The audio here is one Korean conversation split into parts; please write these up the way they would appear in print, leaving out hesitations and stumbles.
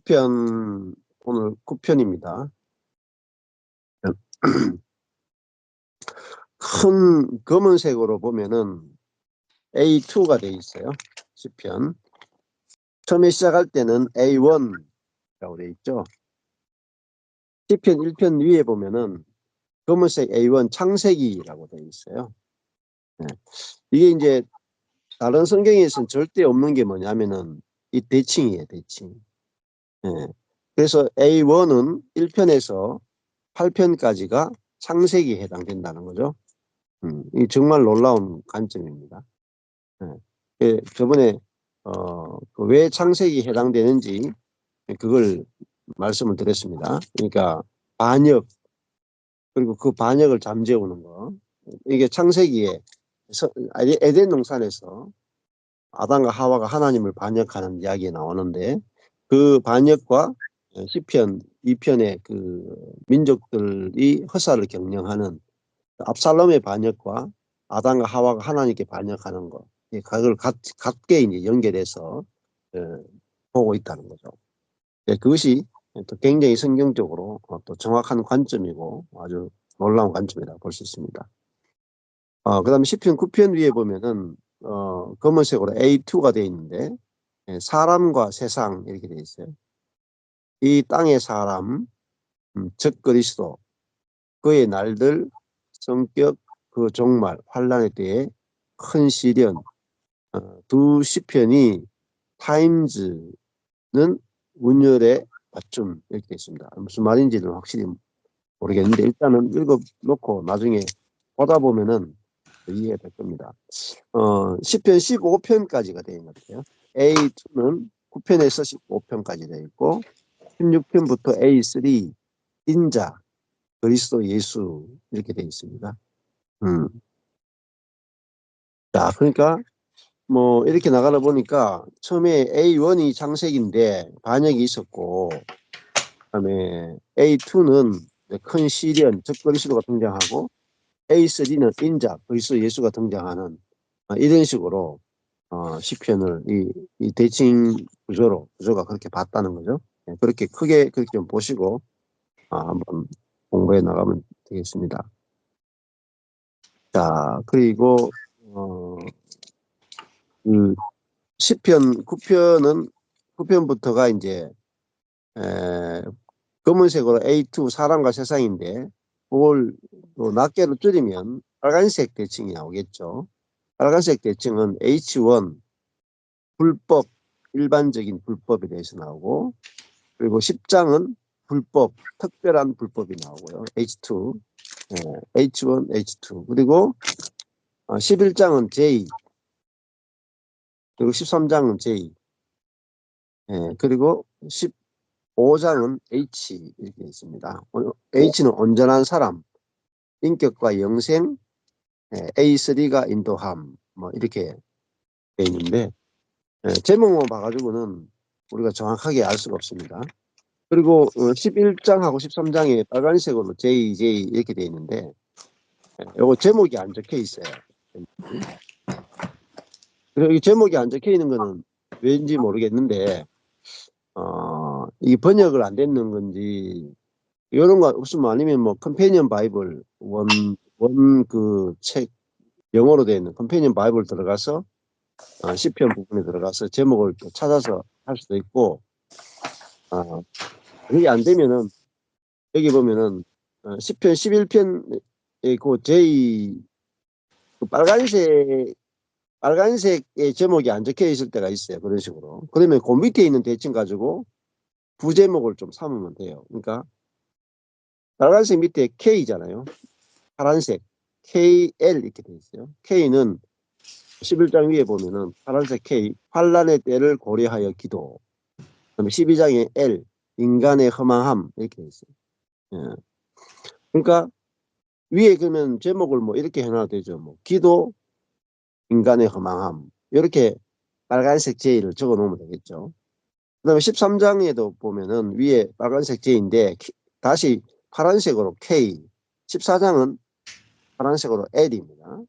시편 오늘 9편입니다. 큰 검은색으로 보면은 A2가 돼 있어요. 시편. 처음에 시작할 때는 A1이라고 돼 있죠. 시편 1편 위에 보면은 검은색 A1 창세기라고 돼 있어요. 네. 이게 이제 다른 성경에서는 절대 없는 게 뭐냐면은 이 대칭이에요, 대칭. 네. 그래서 A1은 1편에서 8편까지가 창세기에 해당된다는 거죠. 이 정말 놀라운 관점입니다. 네. 저번에 왜 창세기에 해당되는지 그걸 말씀을 드렸습니다. 그러니까 반역, 그리고 그 반역을 잠재우는 거. 이게 창세기에 에덴 동산에서 아담과 하와가 하나님을 반역하는 이야기에 나오는데, 그 반역과 시편 2편의 그 민족들이 허사를 경영하는 압살롬의 반역과 아담과 하와가 하나님께 반역하는 것, 그걸 같게 이제 연결해서 보고 있다는 거죠. 그것이 또 굉장히 성경적으로 또 정확한 관점이고 아주 놀라운 관점이라고 볼 수 있습니다. 그다음에 시편 9편 위에 보면은 검은색으로 A2가 되어 있는데, 사람과 세상 이렇게 되어 있어요. 이 땅의 사람, 즉 그리스도, 그의 날들, 성격, 그 종말, 환란에 대해 큰 시련, 두 시편이 타임즈는 운율의 받침 이렇게 있습니다. 무슨 말인지는 확실히 모르겠는데 일단은 읽어놓고 나중에 보다 보면은 이해가 될 겁니다. 시편 15편까지가 되어 있는 것 같아요. A2는 9편에서 15편까지 되어 있고 16편부터 A3 인자, 그리스도 예수 이렇게 되어 있습니다. 자, 그러니까 뭐 이렇게 나가다 보니까 처음에 A1이 창세기인데 반역이 있었고, 그다음에 A2는 큰 시련, 즉 그리스도가 등장하고, A3는 인자, 그리스도 예수가 등장하는 이런 식으로 시편을 이 대칭 구조가 그렇게 봤다는 거죠. 그렇게 크게 그렇게 좀 보시고 한번 공부해 나가면 되겠습니다. 자, 그리고 그 시편 9편부터가 이제 검은색으로 A2 사람과 세상인데, 그걸 또 낱개로 줄이면 빨간색 대칭이 나오겠죠. 빨간색 대칭은 H1 불법, 일반적인 불법에 대해서 나오고, 그리고 10장은 불법, 특별한 불법이 나오고요. H2, H1, H2. 그리고 11장은 J, 그리고 13장은 J, 그리고 15장은 H 이렇게 있습니다. H는 온전한 사람, 인격과 영생, A3가 인도함, 뭐 이렇게 돼 있는데, 제목만 봐가지고는 우리가 정확하게 알 수가 없습니다. 그리고 11장하고 13장에 빨간색으로 JJ 이렇게 돼 있는데, 요거 제목이 안 적혀 있어요. 그리고 이 제목이 안 적혀 있는 거는 왠지 모르겠는데, 이 번역을 안 됐는 건지, 이런 거 없으면 아니면 뭐 컴패니언 바이블 원 그 책 영어로 되어 있는 컴패니언 바이블 들어가서 시편 부분에 들어가서 제목을 또 찾아서 할 수도 있고, 그게 안 되면은 여기 보면은 시편 11편의 그 J 그 빨간색의 제목이 안 적혀 있을 때가 있어요. 그런 식으로. 그러면 그 밑에 있는 대칭 가지고 부제목을 좀 삼으면 돼요. 그러니까 빨간색 밑에 K잖아요. 파란색 KL 이렇게 돼 있어요. K는 11장 위에 보면은 파란색 K, 환란의 때를 고려하여 기도. 그다음에 12장에 L, 인간의 허망함 이렇게 돼 있어요. 예. 그러니까 위에 그러면 제목을 뭐 이렇게 해놔도 되죠. 뭐 기도, 인간의 허망함 이렇게 빨간색 J를 적어 놓으면 되겠죠. 그다음에 13장에도 보면은 위에 빨간색 J인데 다시 파란색으로 K, 14장은 파란색으로 L입니다.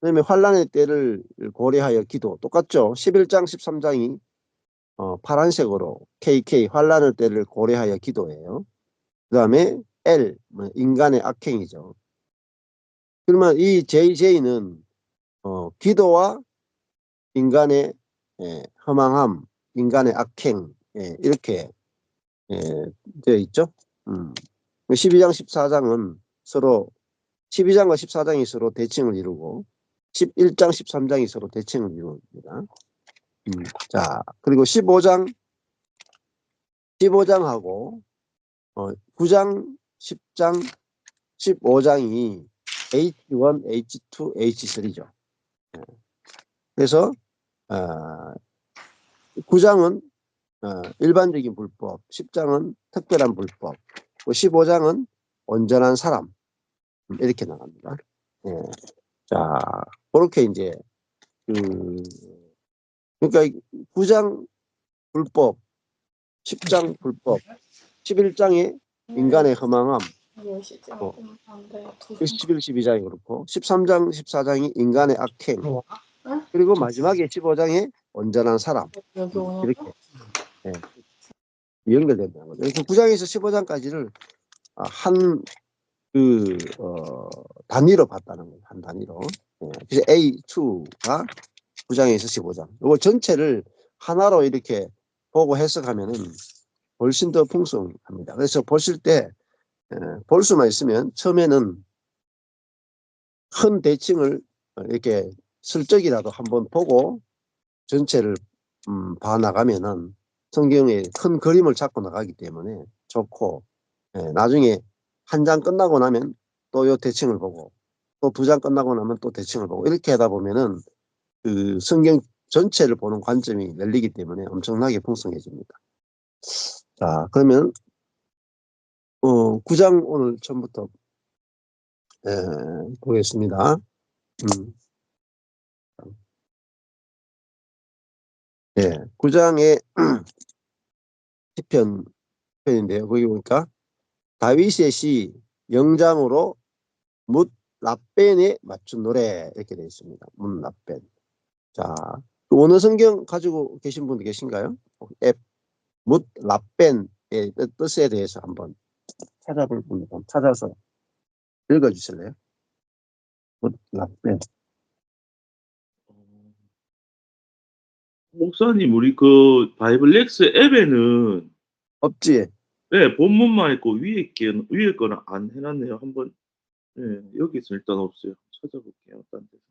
그다음에 환란의 때를 고려하여 기도 똑같죠. 11장 13장이 파란색으로 KK 환란을 때를 고려하여 기도해요. 그 다음에 L 인간의 악행이죠. 그러면 이 JJ는 기도와 인간의 허망함, 인간의 악행 이렇게 되어 있죠. 12장 14장은 서로 12장과 14장이 서로 대칭을 이루고 11장 13장이 서로 대칭을 이룹니다. 자, 그리고 15장하고 9장, 10장, 15장이 H1, H2, H3죠. 그래서 9장은 일반적인 불법, 10장은 특별한 불법, 15장은 온전한 사람 이렇게 나갑니다. 자, 그렇게 이제 그러니까 9장 불법, 10장 불법, 11장에 인간의 허망함, 11, 12장이 그렇고 13장, 14장이 인간의 악행, 그리고 마지막에 15장에 온전한 사람 이렇게 연결된다는 거죠. 그래서 9장에서 15장까지를 한 단위로 봤다는 거예요. 한 단위로. 그래서 A2가 9장에서 15장. 이거 전체를 하나로 이렇게 보고 해석하면은 훨씬 더 풍성합니다. 그래서 보실 때 볼 수만 있으면 처음에는 큰 대칭을 이렇게 슬쩍이라도 한번 보고 전체를 봐 나가면은 성경의 큰 그림을 잡고 나가기 때문에 좋고, 나중에 한 장 끝나고 나면 또 요 대칭을 보고 또 두 장 끝나고 나면 또 대칭을 보고 이렇게 하다 보면은 그 성경 전체를 보는 관점이 열리기 때문에 엄청나게 풍성해집니다. 자, 그러면 9장 오늘 처음부터 보겠습니다. 9장의 시편 편인데요. 거기 보니까 다윗의 시 영장으로 묻 라벤에 맞춘 노래 이렇게 되어 있습니다. 묻 라벤. 자, 그 원어 성경 가지고 계신 분 계신가요? 묻 라벤의 뜻에 대해서 한번 찾아볼 분 찾아서 읽어주실래요? 묻 라벤. 목사님, 우리 그 바이블 렉스 앱에는 없지? 본문만 있고 위에 거는 안 해놨네요. 한번 여기서 일단 없어요. 찾아볼게요. 딴 데서.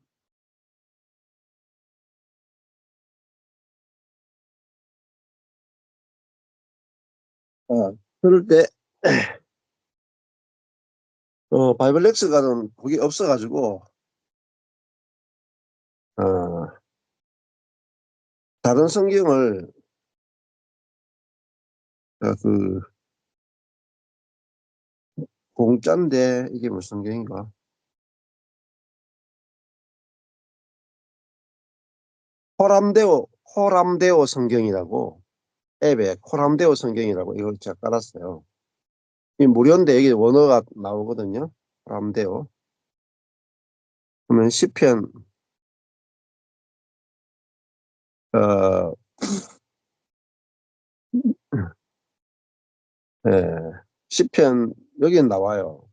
그럴 때 바이블 렉스가는 그게 없어가지고 다른 성경을 그 공짜인데 이게 무슨 성경인가? 호람데오 성경이라고 앱에 호람데오 성경이라고 이걸 제가 깔았어요. 이 무료인데 여기 원어가 나오거든요. 호람데오. 그러면 시편 어, 시편 여기는 나와요.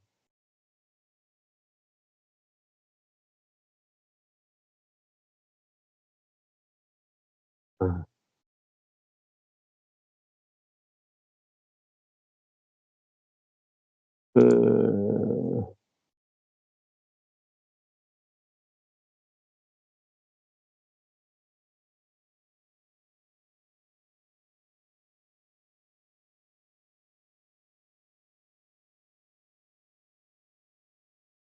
어, 그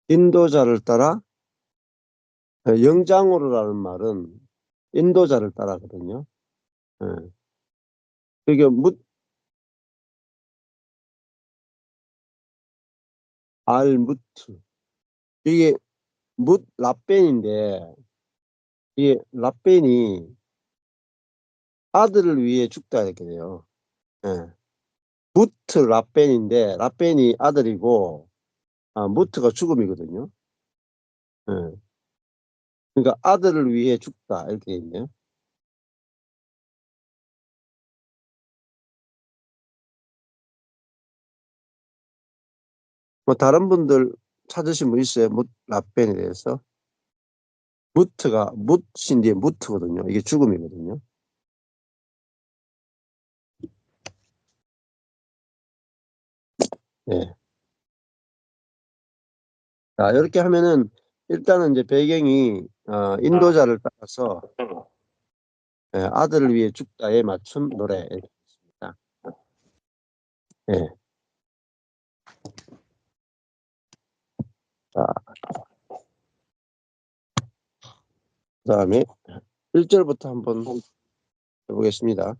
인도자를 따라 영장으로라는 말은 인도자를 따라거든요. 예. 그게 알무트 이게 묻 라벤인데 이 라벤이 아들을 위해 죽다 이렇게 돼요. 예. 무트 라벤인데 라벤이 아들이고 무트가 죽음이거든요. 예. 그러니까 아들을 위해 죽다 이렇게 돼 있네요. 뭐 다른 분들 찾으신 분 있어요? 라펜에 대해서? 묻인 뒤에 무트거든요. 이게 죽음이거든요. 예. 자, 이렇게 하면은 일단은 이제 배경이 인도자를 따라서 아들을 위해 죽다에 맞춘 노래입니다. 예. 자, 그다음에 1절부터 한번 해보겠습니다.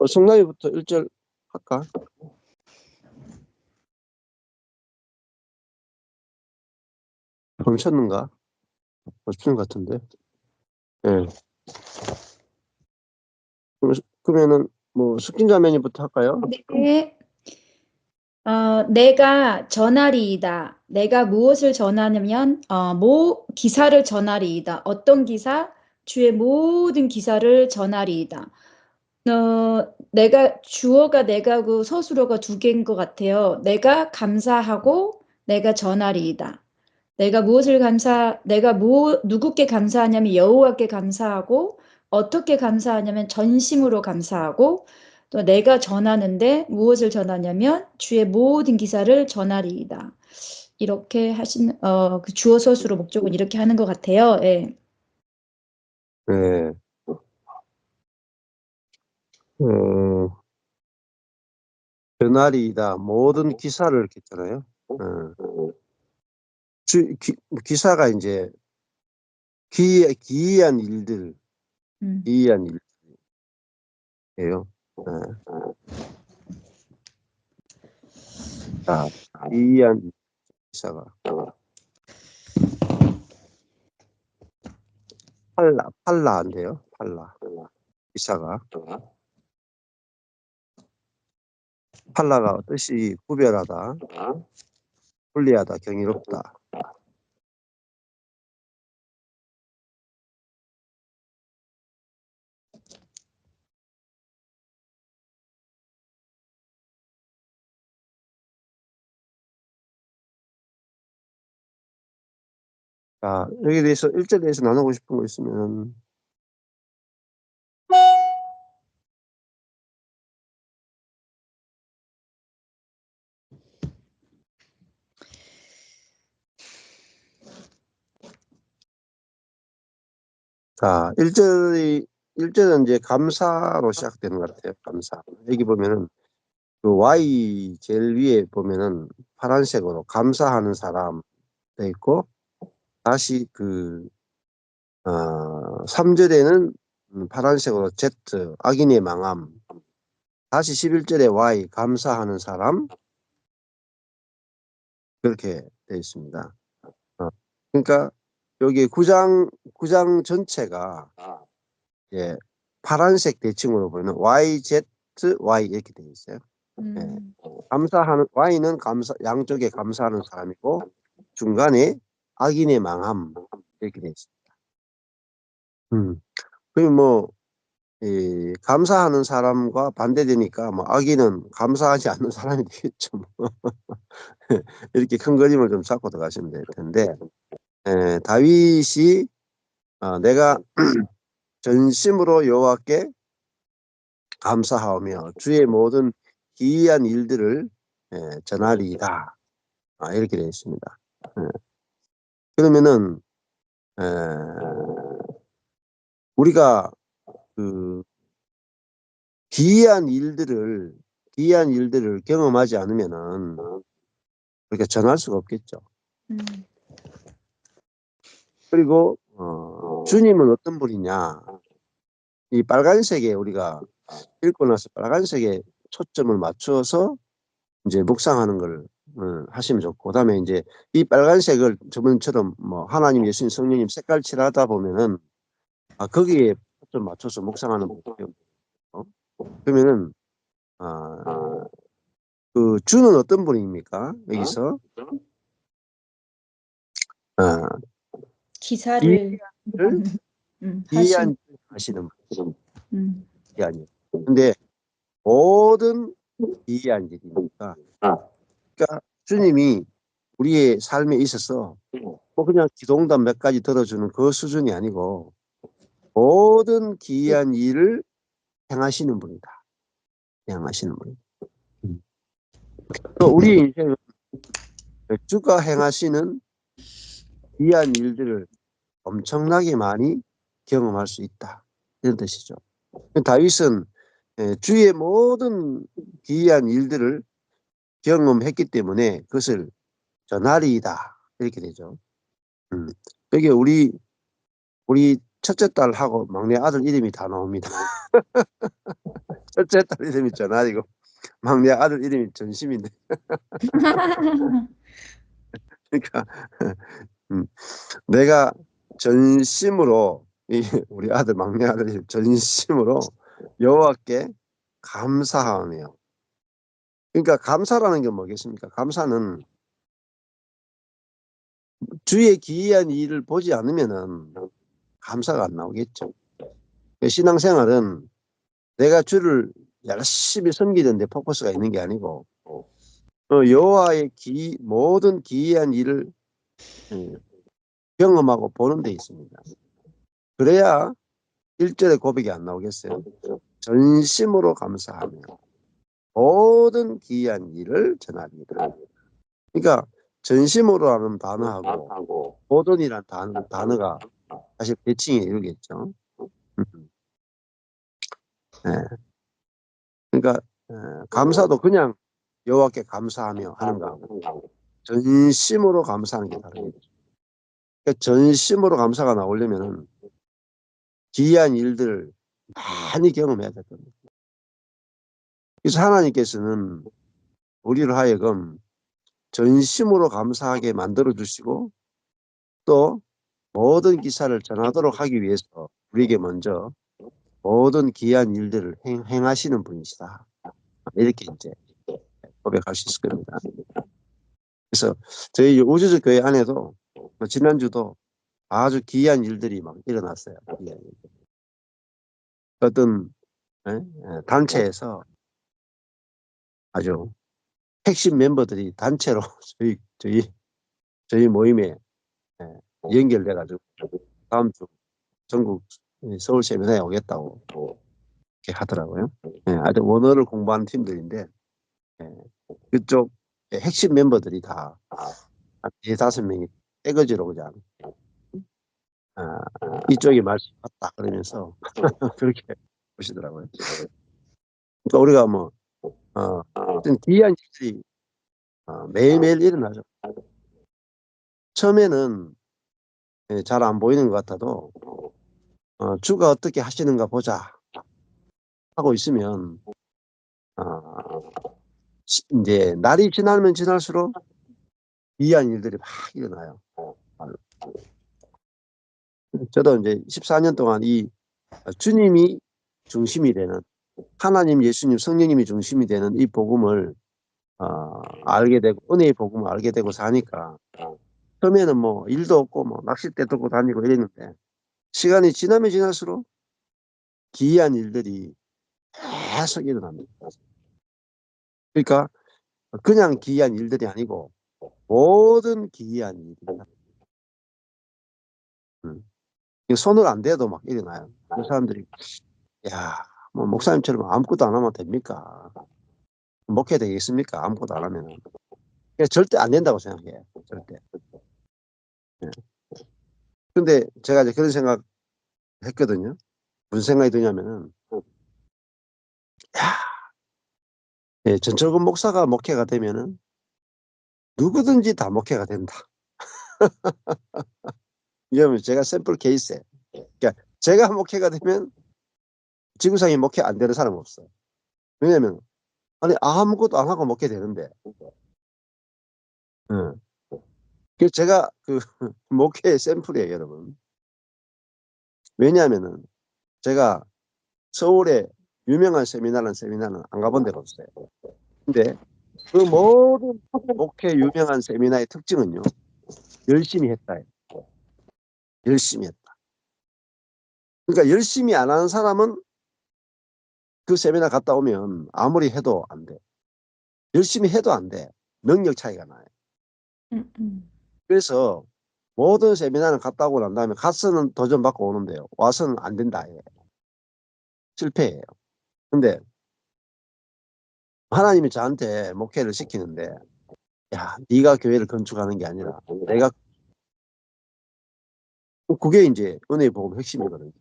성남이부터 1절 할까? 멈췄는가? 멈춘 것 같은데. 예. 그러면은 뭐 숙진자매님부터 할까요? 네. 내가 전하리이다. 내가 무엇을 전하냐면 기사를 전하리이다. 어떤 기사? 주의 모든 기사를 전하리이다. 내가 주어가 내가고 서술어가 두 개인 것 같아요. 내가 감사하고 내가 전하리이다. 내가 누구께 감사하냐면 여호와께 감사하고 어떻게 감사하냐면 전심으로 감사하고 또 내가 전하는데 무엇을 전하냐면 주의 모든 기사를 전하리이다. 이렇게 그 주어 서술어 목적은 이렇게 하는 것 같아요. 예. 네. 변화리이다. 모든 기사를 이렇게 했잖아요. 기사가 이제 기이한 일들, 음. 기이한 일이에요. 자, 기이한 기사가 팔라인데요. 팔라 기사가 팔라가 뜻이 구별하다, 분리하다, 경이롭다. 자, 여기에 대해서 일절에 대해서 나누고 싶은 거 있으면 자, 일절은 이제 감사로 시작되는 것 같아요. 감사. 여기 보면은 그 Y 제일 위에 보면은 파란색으로 감사하는 사람 돼 있고 다시 3절에는 파란색으로 Z 악인의 망함 다시 11절에 Y 감사하는 사람 그렇게 돼 있습니다. 그러니까 여기 구장 전체가 예, 파란색 대칭으로 보이는 YZ Y 이렇게 돼 있어요. 예. 감사하는 Y는 양쪽에 감사하는 사람이고 중간에 악인의 망함 이렇게 돼 있습니다. 그럼 뭐 감사하는 사람과 반대되니까 뭐 악인은 감사하지 않는 사람이 되겠죠. 뭐. 이렇게 큰 그림을 좀 잡고 들어가시면 될 텐데 다윗이 내가 전심으로 여호와께 감사하며 주의 모든 기이한 일들을 전하리이다. 이렇게 되어 있습니다. 그러면은 우리가 그 기이한 일들을 경험하지 않으면은 우리가 전할 수가 없겠죠. 그리고 주님은 어떤 분이냐? 이 빨간색에 우리가 읽고 나서 빨간색에 초점을 맞춰서 이제 묵상하는 걸 하시면 좋고, 그다음에 이제 이 빨간색을 저번처럼 뭐 하나님, 예수님, 성령님 색깔 칠하다 보면은 거기에 초점 맞춰서 묵상하는 거예요. 그러면은 그 주는 어떤 분입니까? 여기서 기사를 기이한 하신. 기이한 하시는 분. 음. 기이한 일. 근데 모든 기이한 일이니까 그러니까 주님이 우리의 삶에 있어서 뭐 그냥 기도응답 몇 가지 들어주는 그 수준이 아니고 모든 기이한 일을 행하시는 분이다. 행하시는 분. 또 우리 인생은 주가 행하시는 기이한 일들을 엄청나게 많이 경험할 수 있다. 이런 뜻이죠. 다윗은 주의 모든 기이한 일들을 경험했기 때문에 그것을 전하리이다. 이렇게 되죠. 여기 우리 첫째 딸하고 막내 아들 이름이 다 나옵니다. 첫째 딸 이름이 전하리고 막내 아들 이름이 전심인데. 그러니까 내가 전심으로 우리 아들 막내 아들이 전심으로 여호와께 감사하며. 그러니까 감사라는 게 뭐겠습니까? 감사는 주의 기이한 일을 보지 않으면은 감사가 안 나오겠죠. 신앙생활은 내가 주를 열심히 섬기는데 포커스가 있는 게 아니고 여호와의 모든 기이한 일을 경험하고 보는 데 있습니다. 그래야 1절의 고백이 안 나오겠어요. 전심으로 감사하며 모든 기이한 일을 전합니다. 그러니까 전심으로라는 단어하고 모든이라는 단어가 사실 대칭이 이루겠죠. 네. 그러니까 감사도 그냥 여호와께 감사하며 하는 거하고 전심으로 감사하는 게 다릅니다. 그러니까 전심으로 감사가 나오려면은 기이한 일들을 많이 경험해야 될 겁니다. 그래서 하나님께서는 우리를 하여금 전심으로 감사하게 만들어 주시고 또 모든 기사를 전하도록 하기 위해서 우리에게 먼저 모든 기이한 일들을 행하시는 분이시다. 이렇게 이제 고백할 수 있을 겁니다. 그래서 저희 우주적 교회 안에도 지난주도 아주 기이한 일들이 막 일어났어요. 어떤 단체에서 아주 핵심 멤버들이 단체로 저희 모임에 연결돼 가지고 다음 주 전국 서울 세미나에 오겠다고 이렇게 하더라고요. 아주 원어를 공부하는 팀들인데 그쪽 핵심 멤버들이 다 한 4-5명이 떼거지로 그냥 이쪽이 말씀 맞다 그러면서 그렇게 보시더라고요. 그러니까 우리가 뭐 어떤 기이한 일들이 매일매일 일어나죠. 처음에는 잘 안 보이는 것 같아도 주가 어떻게 하시는가 보자 하고 있으면 이제 날이 지나면 지날수록 기이한 일들이 막 일어나요. 저도 이제 14년 동안 이 주님이 중심이 되는 하나님, 예수님, 성령님이 중심이 되는 이 복음을 알게 되고 은혜의 복음을 알게 되고 사니까 처음에는 뭐 일도 없고 뭐 낚싯대 들고 다니고 이랬는데 시간이 지나면 지날수록 기이한 일들이 계속 일어납니다. 그러니까 그냥 기이한 일들이 아니고 모든 기이한 일입니다. 손을 안 대도 막 일어나요. 그 사람들이 야, 뭐 목사님처럼 아무것도 안 하면 됩니까? 목회 되겠습니까? 아무것도 안 하면은. 절대 안 된다고 생각해요. 절대. 예. 근데 제가 이제 그런 생각 했거든요. 무슨 생각이 드냐면은 야, 전철근 목사가 목회가 되면은 누구든지 다 목회가 된다. 이러면 제가 샘플 케이스예요. 그러니까 제가 목회가 되면 지구상에 목회 안 되는 사람은 없어요. 왜냐면 아니 아무것도 안 하고 목회되는데. 예. 그래서 제가 그 목회의 샘플이에요, 여러분. 왜냐하면은 제가 서울에 유명한 세미나는 안 가본 데가 없어요. 근데 그 모든 목회 유명한 세미나의 특징은요. 열심히 했다예요. 열심히 했다. 그러니까 열심히 안 하는 사람은 그 세미나 갔다 오면 아무리 해도 안 돼. 열심히 해도 안 돼. 능력 차이가 나요. 그래서 모든 세미나를 갔다 오고 난 다음에 가서는 도전 받고 오는데요. 와서는 안 된다. 예. 실패해요. 근데 하나님이 저한테 목회를 시키는데, 야, 네가 교회를 건축하는 게 아니라 내가, 그게 이제 은혜의 복음 핵심이거든요.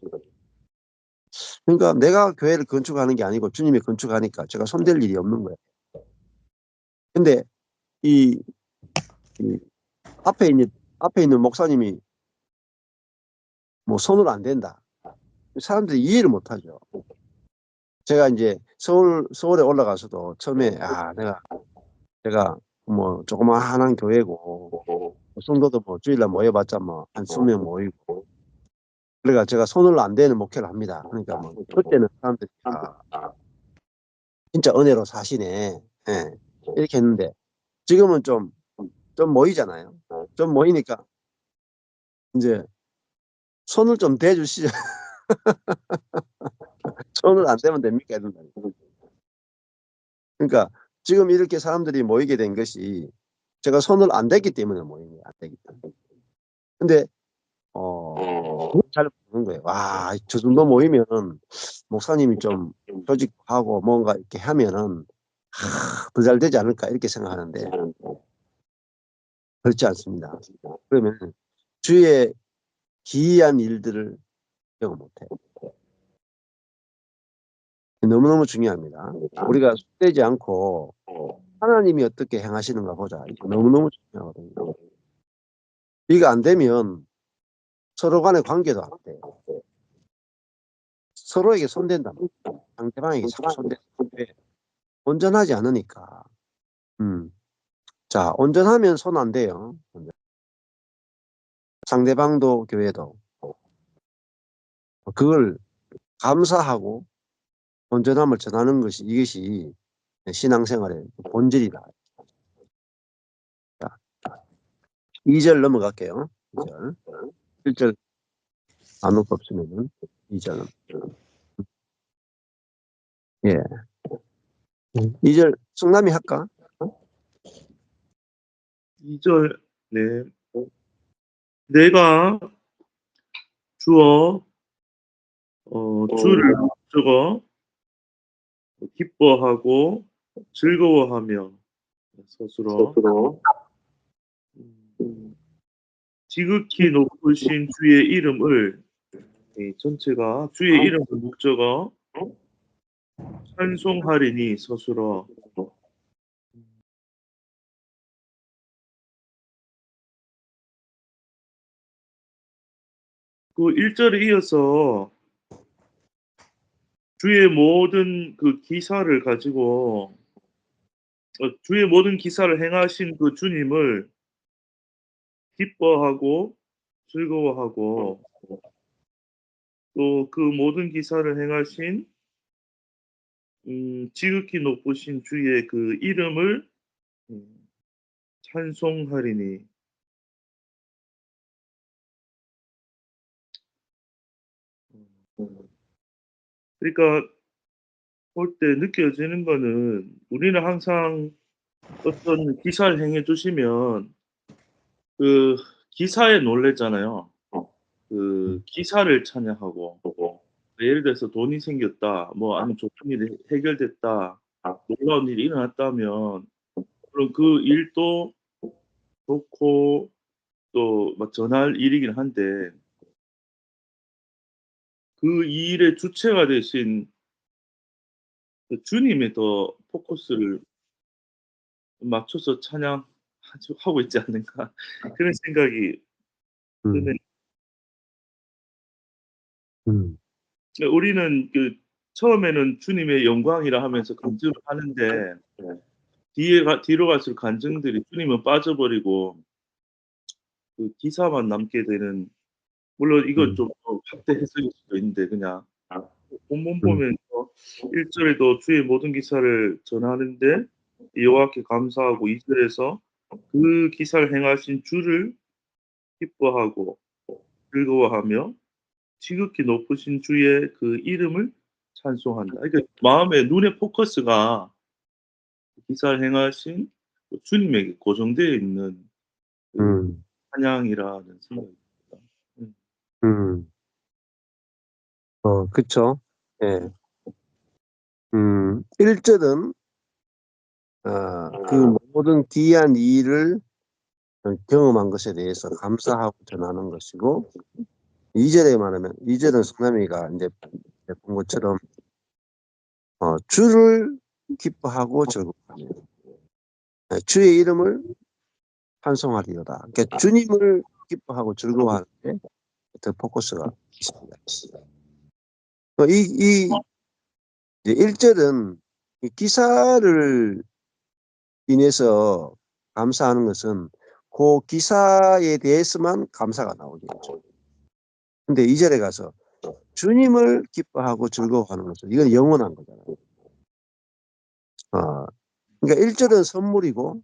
그러니까 내가 교회를 건축하는 게 아니고 주님이 건축하니까 제가 손댈 일이 없는 거예요. 근데 이 앞에 있는 목사님이 뭐 손을 안 댄다. 사람들이 이해를 못 하죠. 제가 이제 서울에 올라가서도 처음에, 제가 뭐 조그마한 교회고, 성도도 뭐 주일날 모여봤자 뭐 한 20명 모이고, 그러니까 제가 손을 안 대는 목회를 합니다. 그러니까 뭐 그때는 사람들이 진짜 은혜로 사시네. 예. 이렇게 했는데 지금은 좀 모이잖아요. 좀 모이니까 이제 손을 좀 대주시죠. 손을 안 대면 됩니까? 이런다니까. 그러니까 지금 이렇게 사람들이 모이게 된 것이 제가 손을 안 댔기 때문에 모인 거예요. 안 대기 때문에. 근데 잘 모르는 거예요. 와, 저 정도 모이면 목사님이 좀 조직하고 뭔가 이렇게 하면은 더 잘 되지 않을까 이렇게 생각하는데 그렇지 않습니다. 그러면 주의 기이한 일들을 경험 못해요. 너무너무 중요합니다. 우리가 속되지 않고 하나님이 어떻게 행하시는가 보자. 이거 너무너무 중요하거든요. 이거 안 되면 서로 간의 관계도 안 돼요. 서로에게 손댄다. 상대방에게 자꾸 손댄다. 온전하지 않으니까. 자, 온전하면 손 안 돼요. 상대방도 교회도. 그걸 감사하고 온전함을 전하는 것이 이것이 신앙생활의 본질이다. 자, 2절 넘어갈게요. 2절. 1절 나눌 거 없으면은 2절. 예. 2절 승남이 할까? 2절 네. 내가 주어 주를 목적어 기뻐하고 즐거워하며 스스로 지극히 높으신 주의 이름을 전체가 주의 이름을 목적어 찬송하리니 스스로 그 1절에 이어서 주의 모든 그 기사를 가지고 주의 모든 기사를 행하신 그 주님을 기뻐하고 즐거워하고 또 그 모든 기사를 행하신 지극히 높으신 주의 그 이름을 찬송하리니. 그러니까 볼 때 느껴지는 거는 우리는 항상 어떤 기사를 행해 주시면 그 기사에 놀랐잖아요. 그 기사를 찬양하고 예를 들어서 돈이 생겼다, 뭐 아니면 좋은 일이 해결됐다, 놀라운 일이 일어났다면 그럼 그 일도 좋고 또 막 전할 일이긴 한데 그 일의 주체가 되신 그 주님에 더 포커스를 맞춰서 하고 있지 않는가 그런 생각이 드네요. 음. 우리는 그 처음에는 주님의 영광이라 하면서 간증을 하는데 뒤로 갈수록 간증들이 주님은 빠져버리고 그 기사만 남게 되는 물론 이건 좀 확대 해석일 수도 있는데 그냥 본문 보면서 1 절에도 주의 모든 기사를 전하는데 여호와께 감사하고 2 절에서 그 기사를 행하신 주를 기뻐하고 즐거워하며 지극히 높으신 주의 그 이름을 찬송한다. 그러니까 마음의 눈의 포커스가 기사를 행하신 주님에게 고정되어 있는 그 음, 찬양이라는 생각이 듭니다. 음, 그쵸. 예. 1절은, 그 모든 기이한 일을 경험한 것에 대해서 감사하고 전하는 것이고, 2절에 말하면, 2절은 성남이가 이제 본 것처럼, 주를 기뻐하고 즐거워하며, 주의 이름을 찬송하리로다. 그러니까 주님을 기뻐하고 즐거워하는데 더 포커스가 있습니다. 이제 1절은 이 기사를 인해서 감사하는 것은 그 기사에 대해서만 감사가 나오겠죠. 근데 2절에 가서 주님을 기뻐하고 즐거워하는 것은 이건 영원한 거잖아요. 그러니까 1절은 선물이고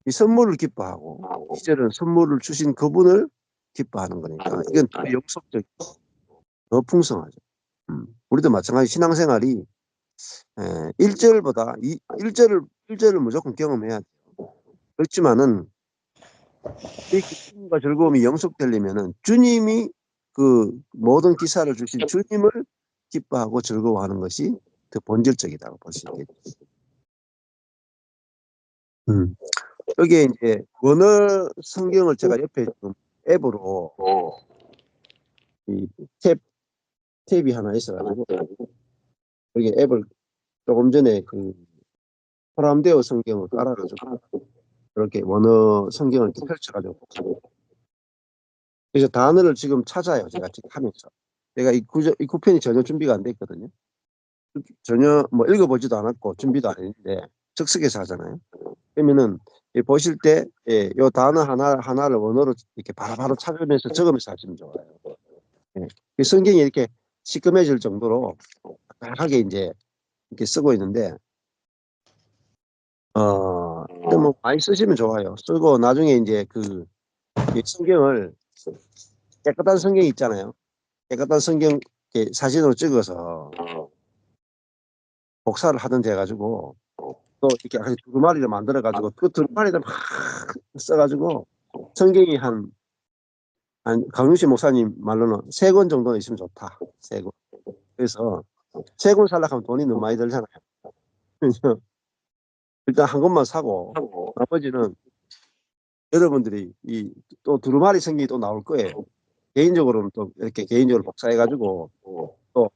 이 선물을 기뻐하고 2절은 선물을 주신 그분을 기뻐하는 거니까 이건 더 영속적이고 더 풍성하죠. 우리도 마찬가지 신앙생활이 1절보다 1절을 무조건 경험해야 돼요. 그렇지만은 이 기쁨과 즐거움이 영속되려면은 주님이 그 모든 기사를 주신 주님을 기뻐하고 즐거워하는 것이 더 본질적이라고 볼 수 있겠죠. 음. 여기에 이제 원어 성경을 제가 옆에 좀 앱으로 이 탭이 하나 있어가지고 여기 앱을 조금 전에 그 호람데오 성경을 깔아가지고 이렇게 원어 성경을 이렇게 펼쳐가지고 그래서 단어를 지금 찾아요. 제가 지금 하면서 제가 이 구편이 전혀 준비가 안 돼 있거든요. 전혀 뭐 읽어보지도 않았고 준비도 안 했는데 즉석에서 하잖아요. 그러면은 보실 때 요 단어 하나를 원어로 이렇게 바로바로 찾으면서 적으면서 하시면 좋아요. 예. 이 성경이 이렇게 시커매질 정도로 다하게 이제 이렇게 쓰고 있는데 근데 뭐 많이 쓰시면 좋아요. 쓰고 나중에 이제 이 성경을 깨끗한 성경 있잖아요. 깨끗한 성경 이렇게 사진으로 찍어서 복사를 하든지 해가지고 또 이렇게 아주 두루마리를 만들어가지고 그 두루마리를 막 써가지고 성경이 한 강윤식 목사님 말로는 3권 정도는 있으면 좋다. 3권. 그래서 3권 살려고 하면 돈이 너무 많이 들잖아요. 그래서 일단 한 권만 사고 나머지는 여러분들이 또 두루마리 성경이 또 나올 거예요. 개인적으로는 또 이렇게 개인적으로 복사해가지고 또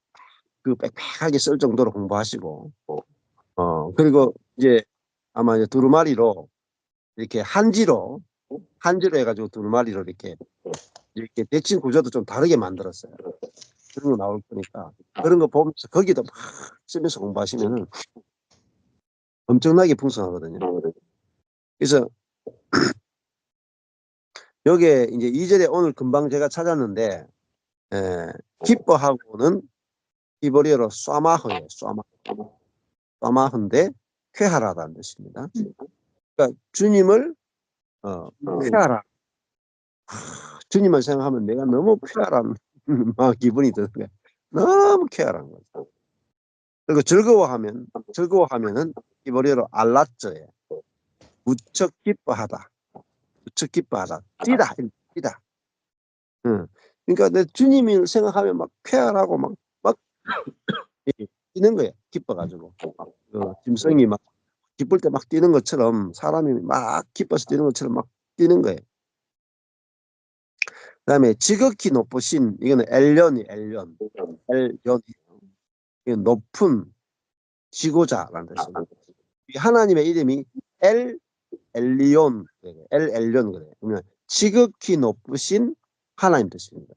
그 빽빽하게 쓸 정도로 공부하시고 그리고 이제 아마 이제 두루마리로 이렇게 한지로 해가지고 두루마리로 이렇게 대칭 구조도 좀 다르게 만들었어요. 그런 거 나올 거니까 그런 거 보면서 거기도 막 쓰면서 공부하시면은 엄청나게 풍성하거든요. 그래서 여기에 이제 2절에 오늘 금방 제가 찾았는데 기뻐하고는 히브리어로 쏴마흐예요. 쏴마흐인데 쾌하라라는 뜻입니다. 그러니까 주님을 쾌하라. 주님을 생각하면 내가 너무 쾌활한 막 기분이 드는 거야. 너무 쾌활한 거죠. 그리고 즐거워하면은 히브리어로 알라쩌예요. 무척 기뻐하다. 무척 기뻐하다. 뛰다. 응. 그러니까 내 주님을 생각하면 막 쾌활하고 막 뛰는 거예요. 기뻐가지고. 짐승이 막 기쁠 때 막 뛰는 것처럼 사람이 막 기뻐서 뛰는 것처럼 막 뛰는 거예요. 그다음에 지극히 높으신 이거는 엘련이 이건 높은 지고자라는 뜻입니다. 하나님의 이름이 엘리온 그래요. 그러면 지극히 높으신 하나님 뜻입니다.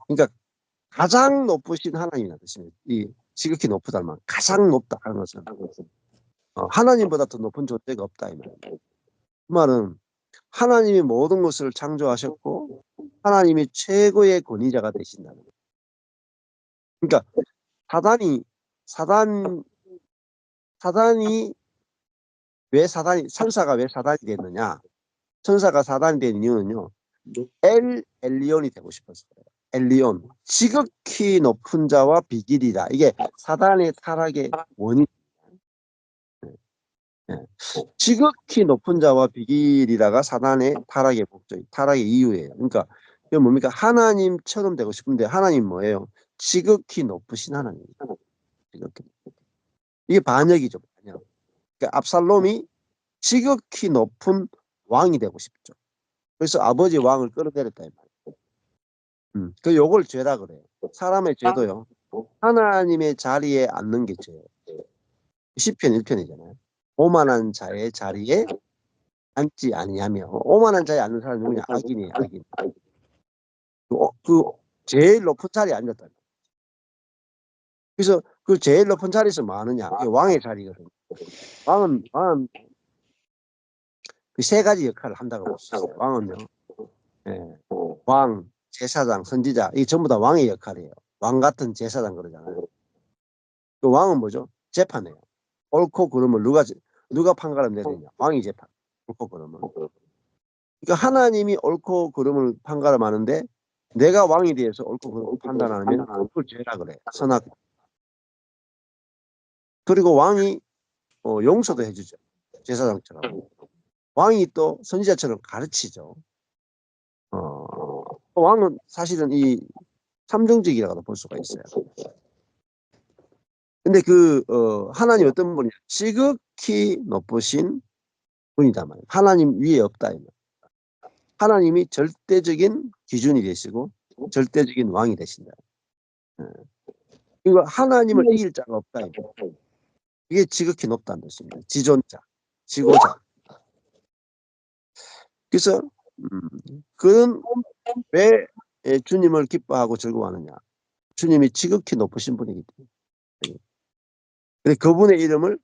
그러니까 가장 높으신 하나님이라는 뜻입니다. 이 지극히 높다는 말, 가장 높다 하는 것은 하나님보다 더 높은 존재가 없다 이 말입니다. 그 말은 하나님이 모든 것을 창조하셨고 하나님이 최고의 권위자가 되신다는 거예요. 그러니까 사단이 천사가 왜 사단이 됐느냐? 천사가 사단이 된 이유는요. 엘리온이 되고 싶었어요. 엘리온, 지극히 높은 자와 비길이다. 이게 사단의 타락의 원인. 예. 지극히 높은 자와 비길이라가 사단의 타락의 목적, 타락의 이유예요. 그러니까 이게 뭡니까? 하나님처럼 되고 싶은데 하나님 뭐예요? 지극히 높으신 하나님. 지극히. 이게 반역이죠. 반역. 그러니까 압살롬이 지극히 높은 왕이 되고 싶죠. 그래서 아버지 왕을 끌어내렸다 이 말이에요. 그 요걸 죄라 그래요. 사람의 죄도요. 하나님의 자리에 앉는 게 죄예요. 시편 1편이잖아요. 오만한 자의 자리에 앉지 아니하며. 오만한 자리에 앉는 사람이 누구냐? 악인이에요. 악인. 그 제일 높은 자리에 앉았다. 그래서 그 제일 높은 자리에서 뭐 하느냐? 이게 왕의 자리거든요. 왕은 그 세 가지 역할을 한다고 볼 수 있어요. 왕은요. 예. 왕, 제사장, 선지자, 이게 전부 다 왕의 역할이에요. 왕 같은 제사장 그러잖아요. 그 왕은 뭐죠? 재판해요. 옳고 그름을 누가 판가름 내야 되냐? 왕이 재판. 옳고 그름을. 그러니까 하나님이 옳고 그름을 판가름하는데 내가 왕이 대해서 옳고 그름을 판단하면 그걸 죄라 그래요. 선악. 그리고 왕이 용서도 해주죠. 제사장처럼. 왕이 또 선지자처럼 가르치죠. 왕은 사실은 이 삼중직이라고도 볼 수가 있어요. 근데 하나님 어떤 분이냐? 지극히 높으신 분이다 말이에요. 하나님 위에 없다. 하나님이 절대적인 기준이 되시고 절대적인 왕이 되신다. 이거 하나님을 이길 자가 없다. 이게 지극히 높다는 뜻입니다. 지존자, 지고자. 그래서 그는 왜 주님을 기뻐하고 즐거워하느냐? 주님이 지극히 높으신 분이기 때문에. 그래서 그분의 이름을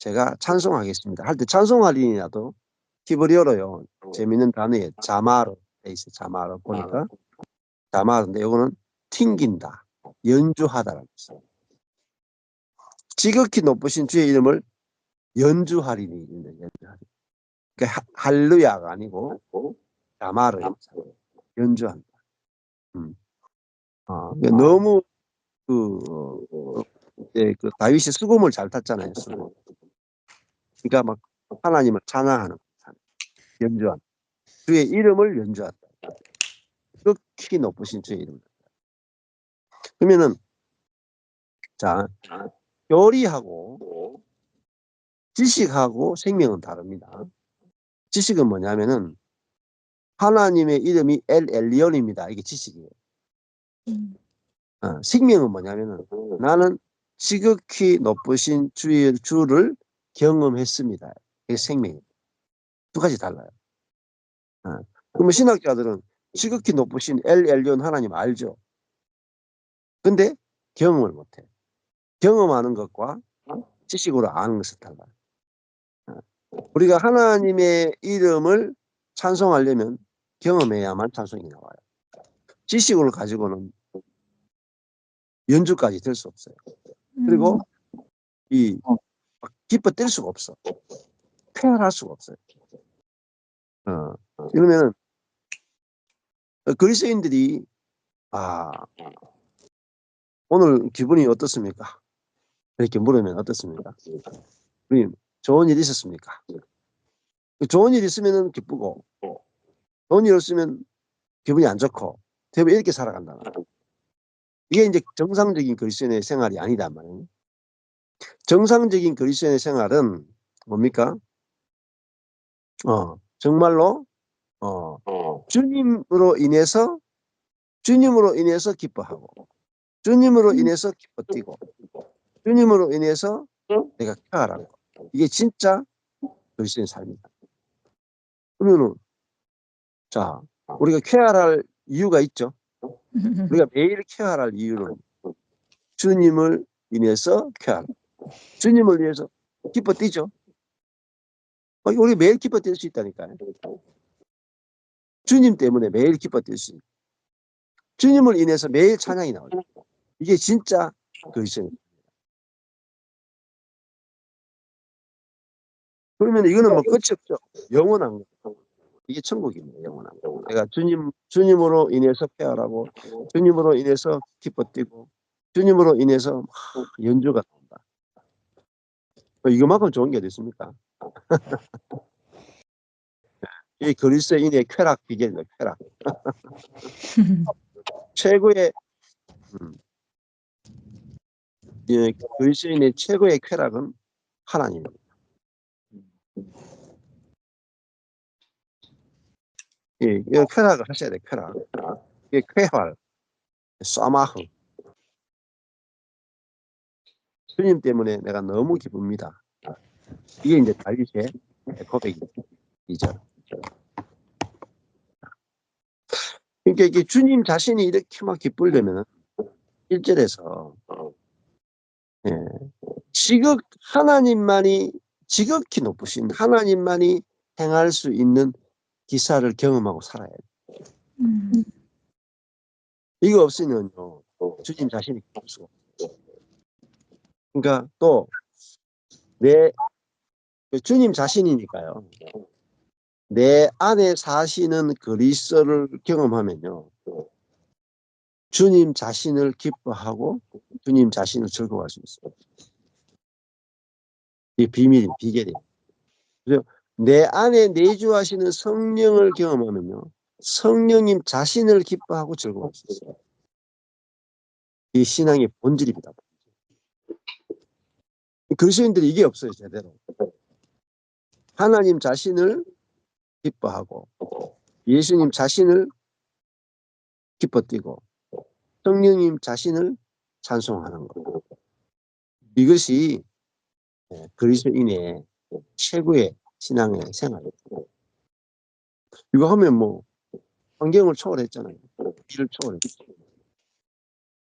제가 찬송하겠습니다. 할 때 찬송하리라도 히브리어로요. 재밌는 단어에 자마로 돼 있어요. 자마로 보니까 자마로인데 이거는 튕긴다, 연주하다라는 뜻이에요. 지극히 높으신 주의 이름을 연주하리니. 연주하리. 그러니까 할루야가 아니고 자마로 연주한다. 너무 그 다윗이 수금을 잘 탔잖아요. 수금. 그러니까 막 하나님을 찬양하는 연주한 주의 이름을 연주한다. 극히 높으신 주의 이름. 그러면은 자 교리하고 지식하고 생명은 다릅니다. 지식은 뭐냐면은 하나님의 이름이 엘 엘리온입니다. 이게 지식이에요. 생명은 뭐냐면은 나는 지극히 높으신 주를 경험했습니다. 이게 생명이에요. 두 가지 달라요. 그러면 신학자들은 지극히 높으신 엘 엘리온 하나님 알죠? 근데 경험을 못해. 경험하는 것과 지식으로 아는 것은 달라요. 우리가 하나님의 이름을 찬송하려면 경험해야만 찬송이 나와요. 지식을 가지고는 연주까지 될 수 없어요. 그리고 기뻐 뛸 수가 없어. 쾌활할 수가 없어요. 그러면 그리스도인들이 오늘 기분이 어떻습니까? 이렇게 물으면 어떻습니까? 좋은 일 있었습니까? 좋은 일 있으면 기쁘고 좋은 일 없으면 기분이 안 좋고 대부분 이렇게 살아간다. 이게 이제 정상적인 그리스도인의 생활이 아니단 말이에요. 정상적인 그리스도인의 생활은 뭡니까? 정말로 주님으로 인해서 기뻐하고 주님으로 인해서 기뻐 뛰고 주님으로 인해서 내가 쾌활하고 이게 진짜 그리스도인의 삶이다. 그러면은 자 우리가 쾌활할 이유가 있죠. 우리가 매일 쾌활할 이유는 주님을 인해서 쾌활. 주님을 위해서 기뻐 뛰죠. 우리 매일 기뻐 뛸 수 있다니까요. 주님 때문에 매일 기뻐 뛸 수 있어요. 주님을 인해서 매일 찬양이 나오죠. 이게 진짜 그리스도입니다. 그러면 이거는 뭐 끝이 없죠. 영원한 거. 이게 천국입니다. 영원한 거. 내가 주님으로 인해서 쾌활하고 주님으로 인해서 기뻐 뛰고 주님으로 인해서 연주가 나온다. 이거만큼 좋은 게 어디 있습니까? 이 그리스도인의 쾌락 비결입니다. 쾌락. 최고의 예, 그리스도인의 최고의 쾌락은 하나님입니다. 예, 이 쾌락을 하셔야 돼. 쾌락. 이게 쾌활, 싸마흥. 주님 때문에 내가 너무 기쁩니다. 이게 이제 다윗의 고백이죠. 그러니까 이게 주님 자신이 이렇게 막 기쁘려면 1절에서 예, 하나님만이 지극히 높으신 하나님만이 행할 수 있는 기사를 경험하고 살아야 돼. 이거 없으면요 주님 자신이 기쁠 수가 없어요. 그러니까 또 내 주님 자신이니까요. 내 안에 사시는 그리스도를 경험하면요. 주님 자신을 기뻐하고 주님 자신을 즐거워할 수 있어요. 이게 비결이에요. 그래서 내 안에 내주하시는 성령을 경험하면요. 성령님 자신을 기뻐하고 즐거워할 수 있어요. 이 신앙의 본질입니다. 그리스도인들이 이게 없어요. 제대로. 하나님 자신을 기뻐하고 예수님 자신을 기뻐뛰고 성령님 자신을 찬송하는 것. 이것이 그리스도인의 최고의 신앙의 생활이에요. 이거 하면 뭐 환경을 초월했잖아요. 길을 초월했죠.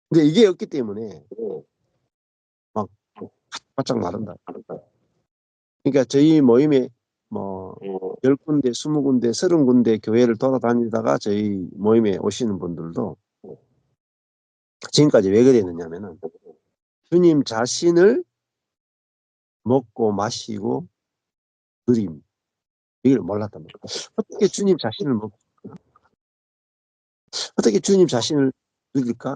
근데 이게 없기 때문에 막 바짝 마른다. 그러니까 저희 모임에 뭐 10군데, 20군데, 30군데 교회를 돌아다니다가 저희 모임에 오시는 분들도 지금까지 왜 그랬느냐면은 주님 자신을 먹고 마시고 누림 이걸 몰랐단 말이에요. 어떻게 주님 자신을 먹고 어떻게 주님 자신을 누릴까?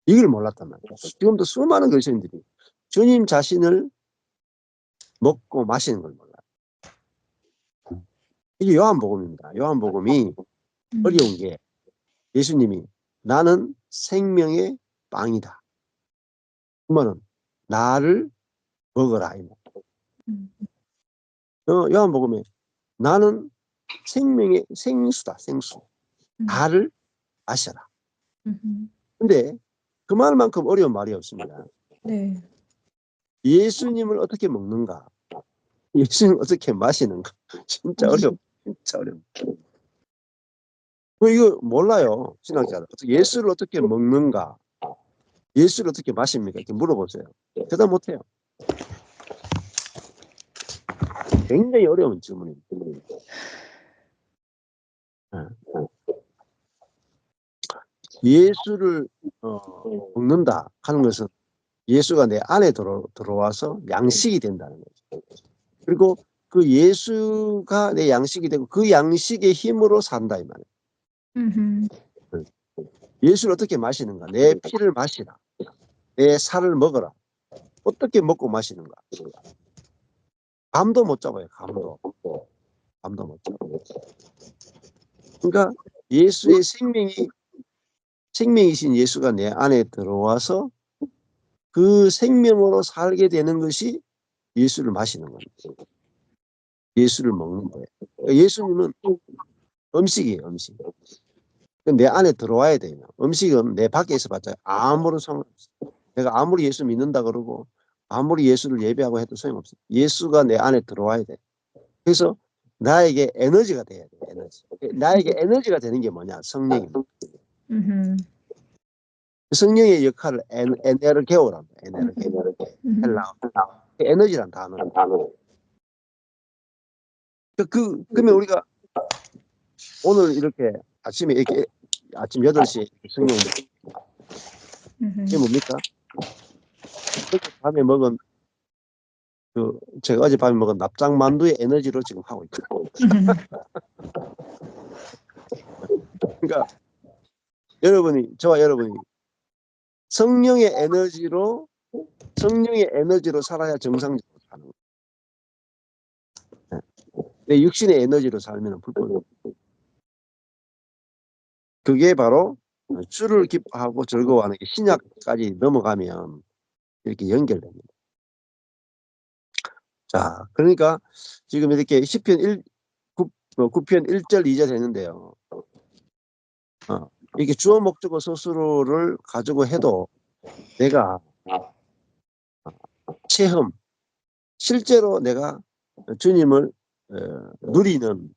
이걸 몰랐단 말이에요. 지금도 수많은 그리스도인들이 주님 자신을 먹고 마시는 걸 몰라요. 이게 요한복음입니다. 요한복음이 어려운 게 예수님이 나는 생명의 빵이다. 그러면 나를 먹어라. 요한복음에 나는 생명의 생수다. 생수. 나를 마셔라. 근데 그 말만큼 어려운 말이 없습니다. 네. 예수님을 어떻게 먹는가? 예수님을 어떻게 마시는가? 진짜 어려워. 진짜 어려워. 이거 몰라요. 신학자들. 예수를 어떻게 먹는가? 예수를 어떻게 마십니까? 이렇게 물어보세요. 대답 못해요. 굉장히 어려운 질문입니다. 예수를 먹는다 하는 것은 예수가 내 안에 들어와서 양식이 된다는 거죠. 그리고 그 예수가 내 양식이 되고 그 양식의 힘으로 산다 이 말이에요. 예수를 어떻게 마시는가? 내 피를 마시라. 내 살을 먹어라. 어떻게 먹고 마시는가? 감도 못 잡아요. 감도 못 잡아요. 그러니까 예수의 생명이신 예수가 내 안에 들어와서 그 생명으로 살게 되는 것이 예수를 마시는 겁니다. 예수를 먹는 거예요. 그러니까 예수님은 음식이에요. 음식. 내 안에 들어와야 돼요. 음식은 내 밖에 있어봤자 아무런 상관없어요. 내가 아무리 예수 믿는다 그러고 아무리 예수를 예배하고 해도 소용없어요. 예수가 내 안에 들어와야 돼. 그래서 나에게 에너지가 돼야 돼. 에너지. 나에게 에너지가 되는 게 뭐냐? 성령입니다. 성령의 역할을 에네르게오랍니다. 에네르게오. 에너지란 단어. 그러면 우리가 오늘 이렇게 아침에 이렇게 아침 8시에 성령 이게 뭡니까? 밤에 먹은 제가 어젯밤에 먹은 납작만두의 에너지로 지금 하고 있거든요. 그러니까 저와 여러분이 성령의 에너지로 살아야 정상적으로 사는 거예요. 내 육신의 에너지로 살면 불법이에요. 그게 바로 주를 기뻐하고 즐거워하는 게 신약까지 넘어가면 이렇게 연결됩니다. 자, 그러니까 지금 이렇게 시편 9편 1절 2절 했는데요. 이게 주어 목적어 서술어를 가지고 해도 내가 체험, 실제로 내가 주님을 누리는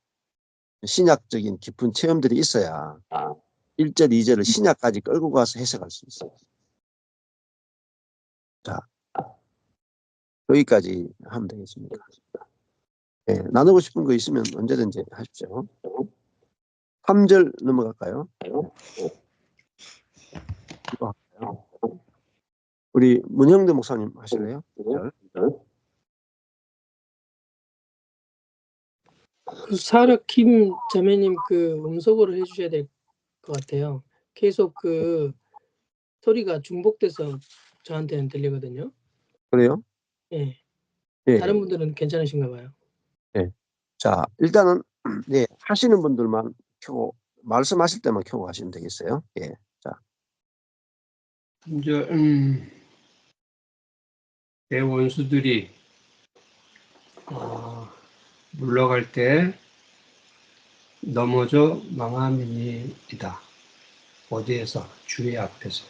신약적인 깊은 체험들이 있어야 1절 2절을 신약까지 끌고 가서 해석할 수 있어요. 자, 여기까지 하면 되겠습니다. 네, 나누고 싶은 거 있으면 언제든지 하십시오. 3절 넘어갈까요? 이거 할까요? 우리 문형대 목사님 하실래요? 3절. 그 사라 킴 자매님 그 음성으로 해주셔야 될 것 같아요. 계속 그 소리가 중복돼서 저한테는 들리거든요. 그래요? 예. 예. 다른 분들은 괜찮으신가 봐요. 예. 자, 일단은 네, 하시는 분들만 켜고 말씀하실 때만 켜고 하시면 되겠어요. 예. 자, 이제 내 원수들이 물러갈 때 넘어져 망함이니이다. 어디에서? 주의 앞에서.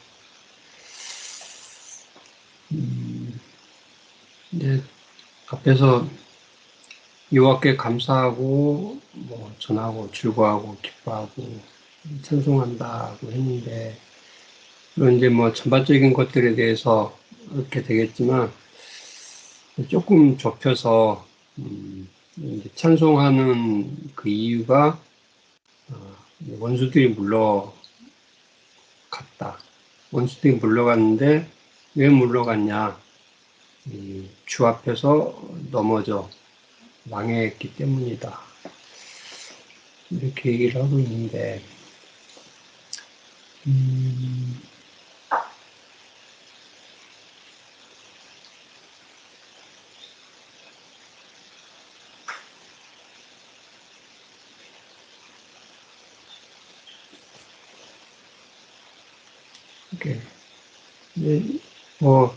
이제 앞에서 여호와께 감사하고 뭐 전하고 즐거워하고 기뻐하고 찬송한다고 했는데 그런 이제 뭐 전반적인 것들에 대해서 이렇게 되겠지만 조금 좁혀서 이제 찬송하는 그 이유가 원수들이 물러갔다. 원수들이 물러갔는데 왜 물러갔냐? 주 앞에서 넘어져 망했기 때문이다. 이렇게 얘기를 하고 있는데 이렇게 뭐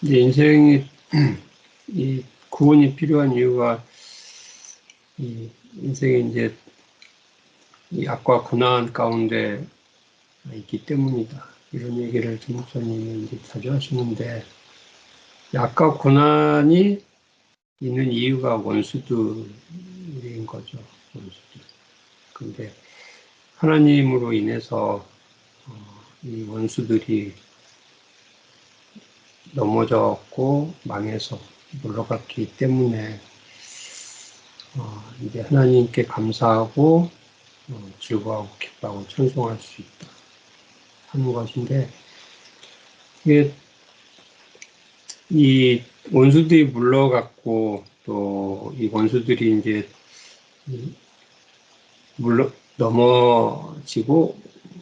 이제 인생이 이 구원이 필요한 이유가 이 인생이 이제 이 악과 고난 가운데 있기 때문이다. 이런 얘기를 김 목사님이 이제 자주 하시는데 악과 고난이 있는 이유가 원수들인 거죠. 원수들. 근데 하나님으로 인해서 이 원수들이 넘어졌고 망해서 물러갔기 때문에 이제 하나님께 감사하고 즐거워하고 기뻐하고 찬송할 수 있다 하는 것인데 이게 이 원수들이 물러갔고 또 이 원수들이 이제 넘어지고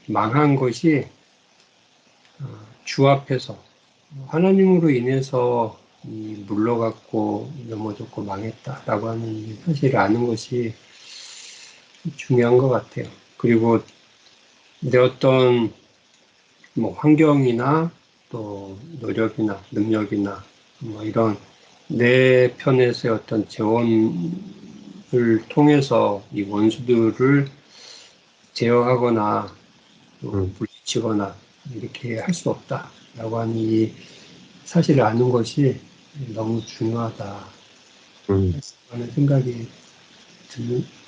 망한 것이 주 앞에서 하나님으로 인해서 물러갔고 넘어졌고 망했다라고 하는 사실을 아는 것이 중요한 것 같아요. 그리고 내 어떤 뭐 환경이나 또 노력이나 능력이나 뭐 이런 내 편에서의 어떤 재원을 통해서 이 원수들을 제어하거나 또 물리치거나 이렇게 할 수 없다라고 하는 이 사실을 아는 것이 너무 중요하다 하는 생각이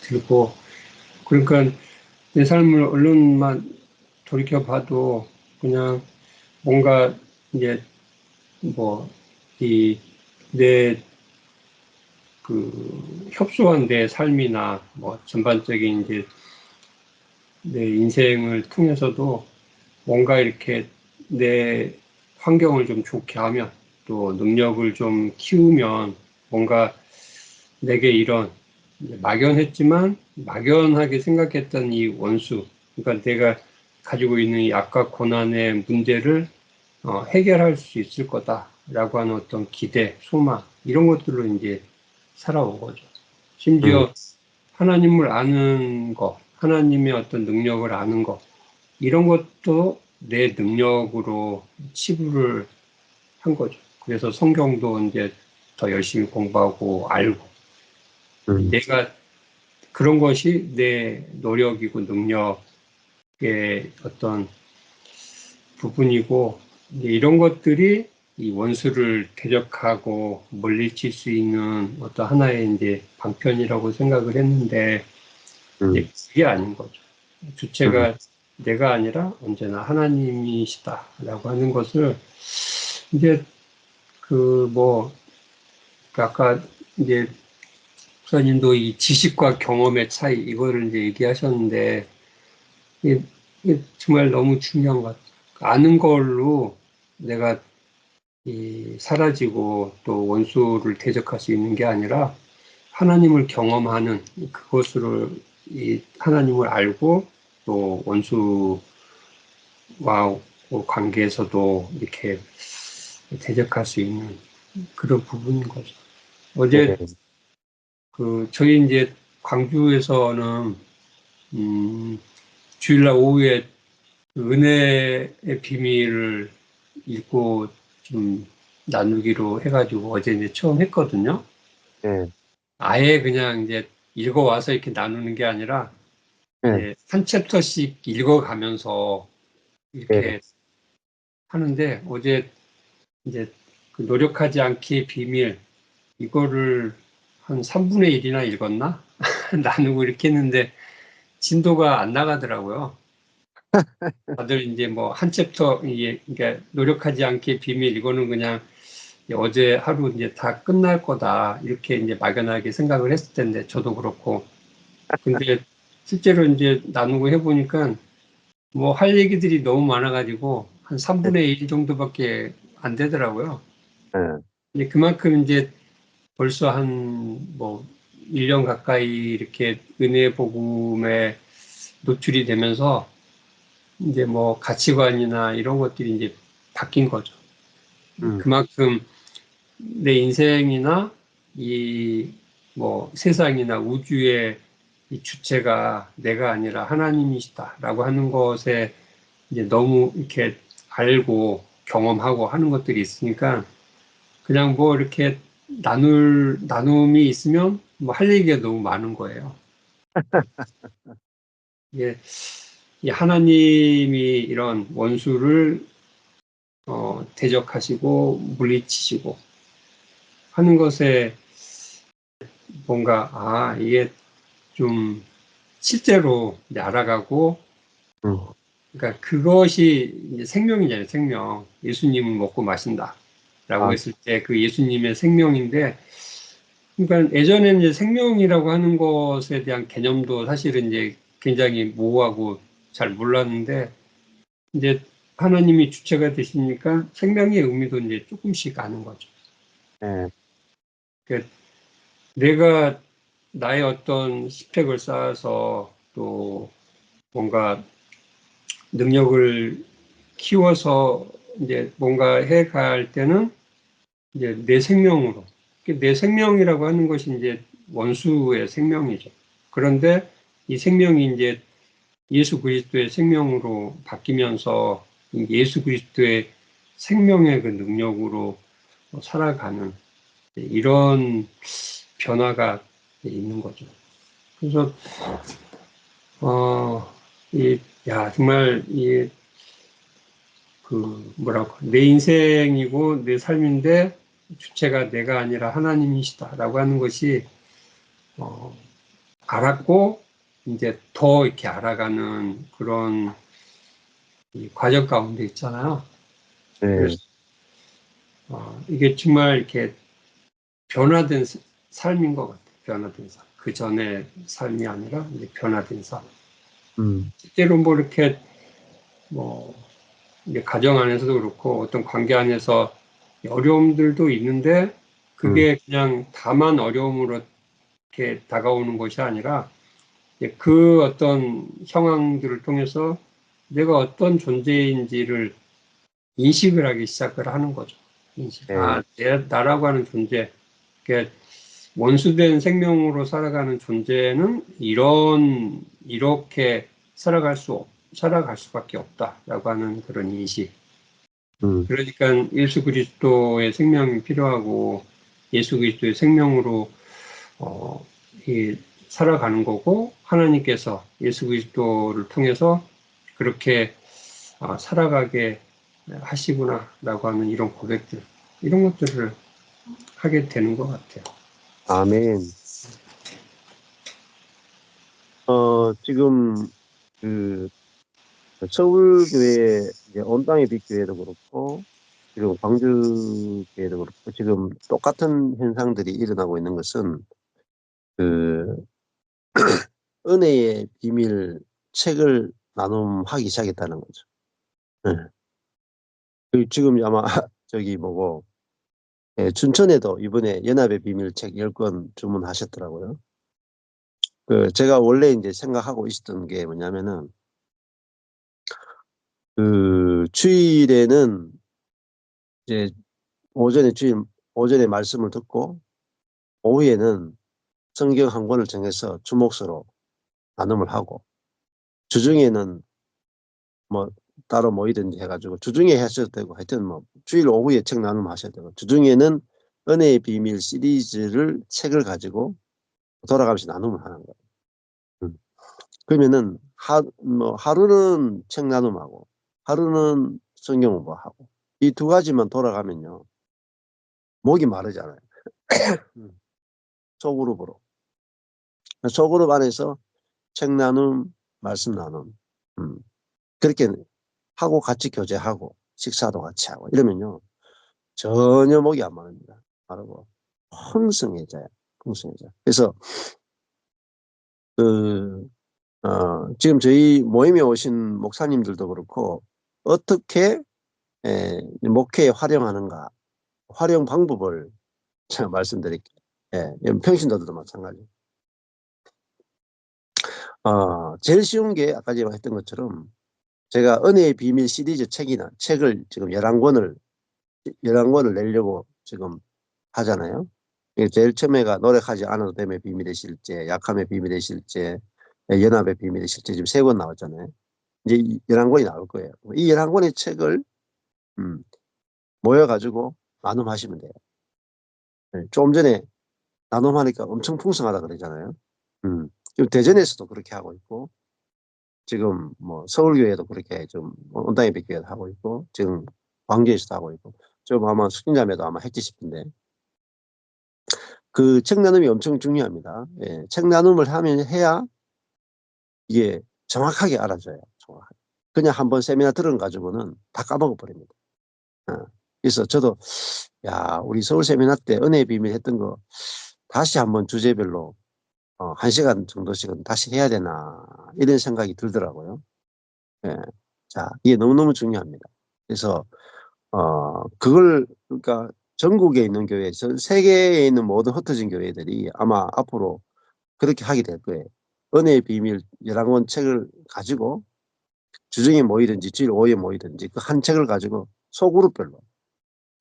들고 그러니까 내 삶을 얼른만 돌이켜봐도 그냥 뭔가 이제 뭐 이 내 그 협소한 내 삶이나 뭐 전반적인 이제 내 인생을 통해서도 뭔가 이렇게 내 환경을 좀 좋게 하면 또 능력을 좀 키우면 뭔가 내게 이런 막연했지만 막연하게 생각했던 이 원수 그러니까 내가 가지고 있는 이 악과 고난의 문제를 해결할 수 있을 거다라고 하는 어떤 기대, 소망 이런 것들로 이제 살아온 거죠. 심지어 하나님을 아는 것, 하나님의 어떤 능력을 아는 것 이런 것도 내 능력으로 치부를 한 거죠. 그래서 성경도 이제 더 열심히 공부하고 알고 내가 그런 것이 내 노력이고 능력의 어떤 부분이고 이제 이런 것들이 이 원수를 대적하고 물리칠 수 있는 어떤 하나의 이제 방편이라고 생각을 했는데 이제 그게 아닌 거죠. 주체가 내가 아니라 언제나 하나님이시다라고 하는 것을 이제 아까 이제 목사님도 이 지식과 경험의 차이 이거를 이제 얘기하셨는데 이게 정말 너무 중요한 것 같아요. 아는 걸로 내가 사라지고 또 원수를 대적할 수 있는 게 아니라 하나님을 경험하는 그것으로 이 하나님을 알고 또 원수와 관계에서도 이렇게 대적할 수 있는 그런 부분인 거죠. 어제 저희 이제 광주에서는 주일날 오후에 은혜의 비밀을 읽고 좀 나누기로 해가지고 어제 이제 처음 했거든요. 아예 그냥 이제 읽어와서 이렇게 나누는 게 아니라 이제 한 챕터씩 읽어가면서 이렇게 하는데 어제 이제 그 노력하지 않기의 비밀 이거를 한 3분의 1이나 읽었나? 나누고 이렇게 했는데 진도가 안 나가더라고요. 다들 이제 뭐 한 챕터 이게 그러니까 노력하지 않기의 비밀 이거는 그냥 어제 하루 이제 다 끝날 거다 이렇게 이제 막연하게 생각을 했을 텐데 저도 그렇고 근데 실제로 이제 나누고 해보니까 뭐 할 얘기들이 너무 많아가지고 한 3분의 1 정도밖에 안 되더라고요. 근데 그만큼 이제 벌써 한 뭐 1년 가까이 이렇게 은혜 복음에 노출이 되면서 이제 뭐 가치관이나 이런 것들이 이제 바뀐 거죠. 그만큼 내 인생이나 이 뭐 세상이나 우주의 이 주체가 내가 아니라 하나님이시다라고 하는 것에 이제 너무 이렇게 알고 경험하고 하는 것들이 있으니까 그냥 뭐 이렇게 나눔이 있으면 뭐 할 얘기가 너무 많은 거예요. 이게 이 하나님이 이런 원수를 대적하시고 물리치시고 하는 것에 뭔가 이게 좀 실제로 이제 알아가고 그러니까 그것이 이제 생명이잖아요. 생명. 예수님은 먹고 마신다라고 했을 때 그 예수님의 생명인데 그러니까 예전에는 이제 생명이라고 하는 것에 대한 개념도 사실은 이제 굉장히 모호하고 잘 몰랐는데 이제 하나님이 주체가 되시니까 생명의 의미도 이제 조금씩 아는 거죠. 그러니까 내가 나의 어떤 스펙을 쌓아서 또 뭔가 능력을 키워서 이제 뭔가 해갈 때는 이제 내 생명으로 내 생명이라고 하는 것이 이제 원수의 생명이죠. 그런데 이 생명이 이제 예수 그리스도의 생명으로 바뀌면서 예수 그리스도의 생명의 그 능력으로 살아가는 이런 변화가 있는 거죠. 그래서 정말 내 인생이고 내 삶인데 주체가 내가 아니라 하나님이시다라고 하는 것이 알았고 이제 더 이렇게 알아가는 그런 이 과정 가운데 있잖아요. 그래서 이게 정말 이렇게 변화된 삶인 것 같아요. 변화된 삶. 그 전의 삶이 아니라 이제 변화된 삶. 실제로 뭐 이렇게 뭐 이제 가정 안에서도 그렇고 어떤 관계 안에서 어려움들도 있는데 그게 그냥 다만 어려움으로 이렇게 다가오는 것이 아니라 그 어떤 상황들을 통해서 내가 어떤 존재인지를 인식을 하기 시작을 하는 거죠. 인식. 아, 나라고 하는 존재. 그러니까 원수된 생명으로 살아가는 존재는 이렇게 살아갈 수밖에 없다라고 하는 그런 인식. 그러니까 예수 그리스도의 생명이 필요하고 예수 그리스도의 생명으로 살아가는 거고, 하나님께서 예수 그리스도를 통해서 그렇게 살아가게 하시구나라고 하는 이런 고백들, 이런 것들을 하게 되는 것 같아요. 아멘. 지금 그 서울교회 이제 온땅의 빛교회도 그렇고 지금 광주교회도 그렇고 지금 똑같은 현상들이 일어나고 있는 것은 그 은혜의 비밀 책을 나눔하기 시작했다는 거죠. 네. 지금 아마 저기 뭐고 춘천에도 이번에 연합의 비밀 책 10권 주문하셨더라고요. 제가 원래 이제 생각하고 있었던 게 뭐냐면은 주일에는 이제 오전에 말씀을 듣고 오후에는 성경 한 권을 정해서 주목서로 나눔을 하고 주중에는 뭐 따로 모이든지 해가지고 주중에 하셔도 되고 하여튼 뭐 주일 오후에 책 나눔하셔도 되고 주중에는 은혜의 비밀 시리즈를 책을 가지고 돌아가면서 나눔을 하는 거예요. 그러면은 하루는 책 나눔하고 하루는 성경 공부하고 이 두 가지만 돌아가면요 목이 마르잖아요. 소그룹으로. 소그룹 안에서 책 나눔, 말씀 나눔 그렇게 하고 같이 교제하고 식사도 같이 하고 이러면요 전혀 목이 안 마릅니다. 마르고 풍성해져요. 풍성해져요. 그래서 지금 저희 모임에 오신 목사님들도 그렇고 어떻게 목회에 활용하는가 활용 방법을 제가 말씀드릴게요. 평신도들도 마찬가지. 제일 쉬운 게 아까 제가 했던 것처럼 제가 은혜의 비밀 시리즈 책을 지금 11권을 내려고 지금 하잖아요. 제일 처음에가 노력하지 않아도 됨의 비밀의 실제, 약함의 비밀의 실제, 연합의 비밀의 실제 지금 3권 나왔잖아요. 이제 11권이 나올 거예요. 이 11권의 책을 모여가지고 나눔하시면 돼요. 좀 전에 나눔하니까 엄청 풍성하다 그러잖아요. 지금 대전에서도 그렇게 하고 있고 지금 뭐 서울교회도 그렇게 좀 온당의 빛교회도 하고 있고 지금 광주에서도 하고 있고 좀 아마 숙진자매도 아마 했지 싶은데 그 책 나눔이 엄청 중요합니다. 책 나눔을 해야 이게 정확하게 알아져요. 정확하게. 그냥 한번 세미나 들은 가지고는 다 까먹어 버립니다. 그래서 저도 우리 서울 세미나 때 은혜의 비밀 했던 거 다시 한번 주제별로 1시간 정도씩은 다시 해야 되나 이런 생각이 들더라고요. 자, 이게 너무너무 중요합니다. 그래서 그러니까 전국에 있는 교회, 전 세계에 있는 모든 흩어진 교회들이 아마 앞으로 그렇게 하게 될 거예요. 은혜의 비밀 11권 책을 가지고 주중에 모이든지 주일 오후에 모이든지 그 한 책을 가지고 소그룹별로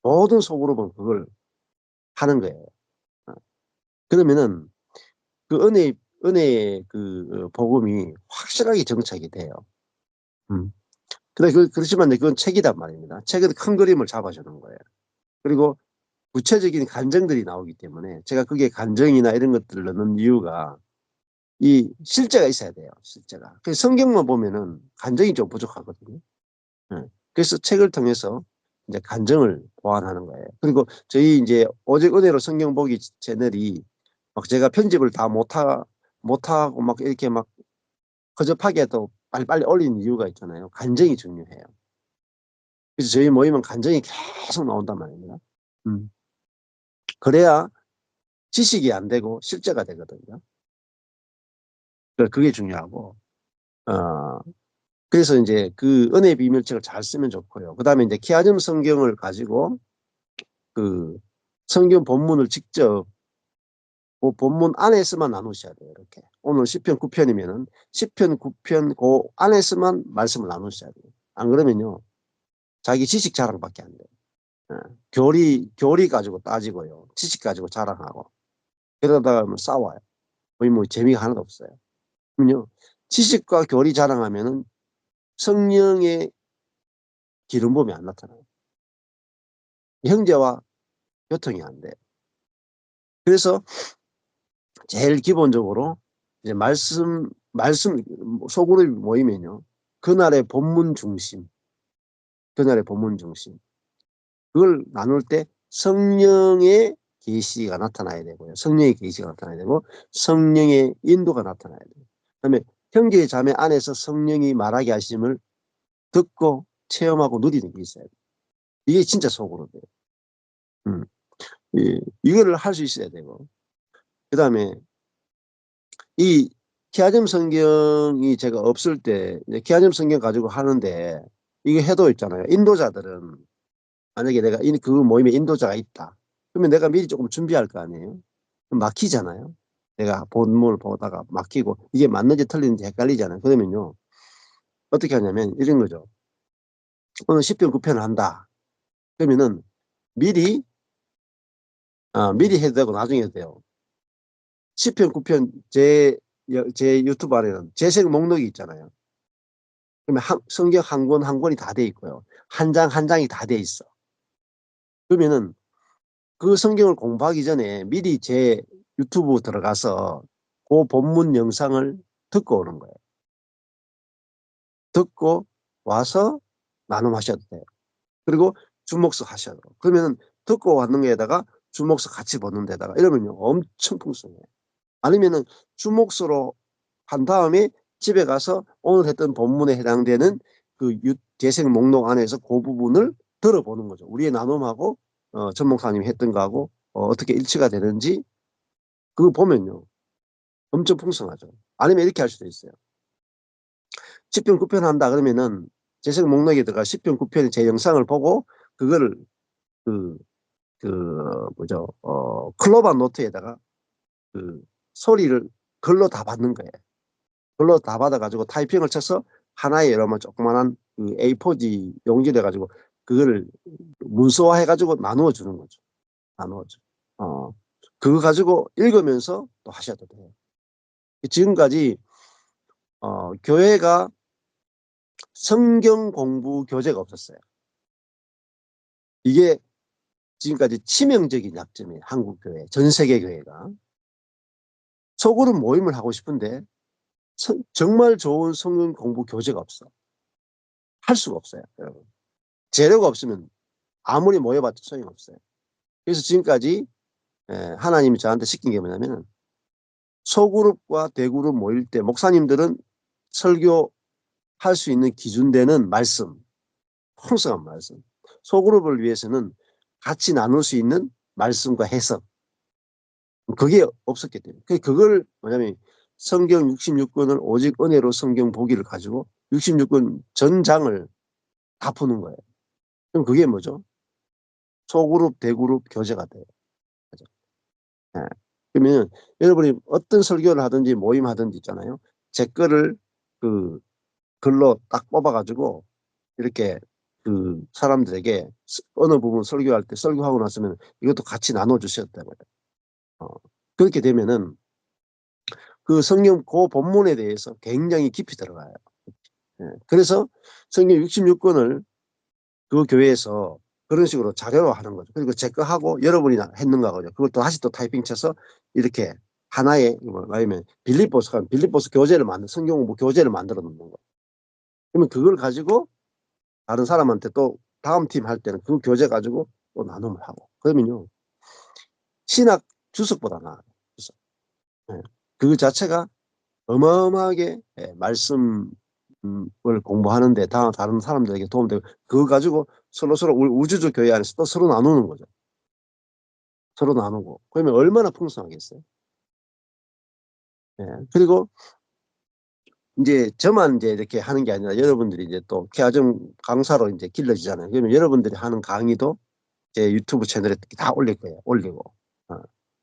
모든 소그룹은 그걸 하는 거예요. 그러면은 그 은혜의 그 복음이 확실하게 정착이 돼요. 근데 그렇지만 그건 책이란 말입니다. 책은 큰 그림을 잡아주는 거예요. 그리고 구체적인 감정들이 나오기 때문에 제가 그게 감정이나 이런 것들을 넣는 이유가 이 실제가 있어야 돼요. 실제가. 그래서 성경만 보면은 감정이 좀 부족하거든요. 그래서 책을 통해서 이제 감정을 보완하는 거예요. 그리고 저희 이제 오직 은혜로 성경 보기 채널이 막 제가 편집을 다 못하고 막 이렇게 막 허접하게 해도 빨리빨리 올리는 이유가 있잖아요. 감정이 중요해요. 그래서 저희 모임은 감정이 계속 나온단 말입니다. 그래야 지식이 안 되고 실제가 되거든요. 그게 중요하고, 그래서 이제 그 은혜의 비밀책을 잘 쓰면 좋고요. 그 다음에 이제 키아즘 성경을 가지고 그 성경 본문을 직접 그 본문 안에서만 나누셔야 돼요. 이렇게. 오늘 10편 9편이면은 10편 9편 그 안에서만 말씀을 나누셔야 돼요. 안 그러면요. 자기 지식 자랑밖에 안 돼요. 교리 가지고 따지고요. 지식 가지고 자랑하고. 그러다가 뭐 싸워요. 거의 뭐 재미가 하나도 없어요. 그럼요. 지식과 교리 자랑하면은 성령의 기름 부음이 안 나타나요. 형제와 교통이 안 돼요. 그래서 제일 기본적으로 이제 말씀 소그룹이 모이면요. 그날의 본문 중심. 그걸 나눌 때 성령의 계시가 나타나야 되고요. 성령의 계시가 나타나야 되고 성령의 인도가 나타나야 돼요. 그다음에 형제 자매 안에서 성령이 말하게 하심을 듣고 체험하고 누리는 게 있어야 돼요. 이게 진짜 소그룹이에요. 이거를 할 수 있어야 되고 그다음에 이 키아즘 성경이 제가 없을 때 이제 키아즘 성경 가지고 하는데 이게 해도 있잖아요. 인도자들은 만약에 내가 그 모임에 인도자가 있다. 그러면 내가 미리 조금 준비할 거 아니에요. 그럼 막히잖아요. 내가 본문을 보다가 막히고 이게 맞는지 틀리는지 헷갈리잖아요. 그러면요. 어떻게 하냐면 이런 거죠. 오늘 10편 9편을 한다. 그러면은 미리 미리 해도 되고 나중에 해도 돼요. 10편 9편 제 유튜브 안에는 재생 목록이 있잖아요. 그러면 성경 한 권 한 권이 다 돼 있고요. 한 장 한 장이 다 돼 있어. 그러면은 그 성경을 공부하기 전에 미리 제 유튜브 들어가서 그 본문 영상을 듣고 오는 거예요. 듣고 와서 나눔하셔도 돼요. 그리고 주목석 하셔도. 그러면 듣고 왔는 거에다가 주목석 같이 보는 데다가 이러면요. 엄청 풍성해요. 아니면은 주목서로 한 다음에 집에 가서 오늘 했던 본문에 해당되는 그 재생 목록 안에서 그 부분을 들어보는 거죠. 우리의 나눔하고 전 목사님이 했던 거하고 어떻게 일치가 되는지 그거 보면요. 엄청 풍성하죠. 아니면 이렇게 할 수도 있어요. 10편 9편 한다 그러면은 재생 목록에 들어가 10편 9편의 제 영상을 보고 그거를 그 뭐죠? 클로바 노트에다가 그 소리를 글로 다 받는 거예요. 글로 다 받아가지고 타이핑을 쳐서 하나의 여러분 조그만한 그 A4지 용지를 해가지고 그거를 문서화해가지고 나누어 주는 거죠. 나누어줘. 그거 가지고 읽으면서 또 하셔도 돼요. 지금까지 교회가 성경 공부 교재가 없었어요. 이게 지금까지 치명적인 약점이에요. 한국 교회, 전 세계 교회가. 소그룹 모임을 하고 싶은데 정말 좋은 성경 공부 교재가 없어. 할 수가 없어요. 여러분. 재료가 없으면 아무리 모여봤자 소용없어요. 그래서 지금까지 하나님이 저한테 시킨 게 뭐냐면 소그룹과 대그룹 모일 때 목사님들은 설교할 수 있는 기준되는 말씀, 풍성한 말씀. 소그룹을 위해서는 같이 나눌 수 있는 말씀과 해석. 그게 없었기 때문에. 그걸 뭐냐면 성경 66권을 오직 은혜로 성경 보기를 가지고 66권 전장을 다 푸는 거예요. 그럼 그게 뭐죠? 소그룹, 대그룹 교재가 돼요. 그죠? 예. 그러면 여러분이 어떤 설교를 하든지 모임하든지 있잖아요. 제 거를 그 글로 딱 뽑아가지고 이렇게 그 사람들에게 어느 부분 설교할 때 설교하고 났으면 이것도 같이 나눠주셨다고요. 그렇게 되면은 그 성경 그 본문에 대해서 굉장히 깊이 들어가요. 예. 그래서 성경 66권을 그 교회에서 그런 식으로 자료로 하는 거죠. 그리고 제 거 하고 여러분이 했는 거거든요. 그걸 또 다시 또 타이핑 쳐서 이렇게 하나의 뭐냐면 빌립보스 교재를 성경 공부 교재를 만들어 놓는 거. 그러면 그걸 가지고 다른 사람한테 또 다음 팀 할 때는 그 교재 가지고 또 나눔을 하고. 그러면요. 신학 주석보다 나아요. 주석. 예. 그 자체가 어마어마하게 말씀을 공부하는데 다른 사람들에게 도움되고 그거 가지고 서로 우주적 교회 안에서 또 서로 나누는 거죠. 서로 나누고. 그러면 얼마나 풍성하겠어요. 예. 그리고 이제 저만 이제 이렇게 하는 게 아니라 여러분들이 이제 또 케아점 강사로 이제 길러지잖아요. 그러면 여러분들이 하는 강의도 제 유튜브 채널에 다 올릴 거예요. 올리고.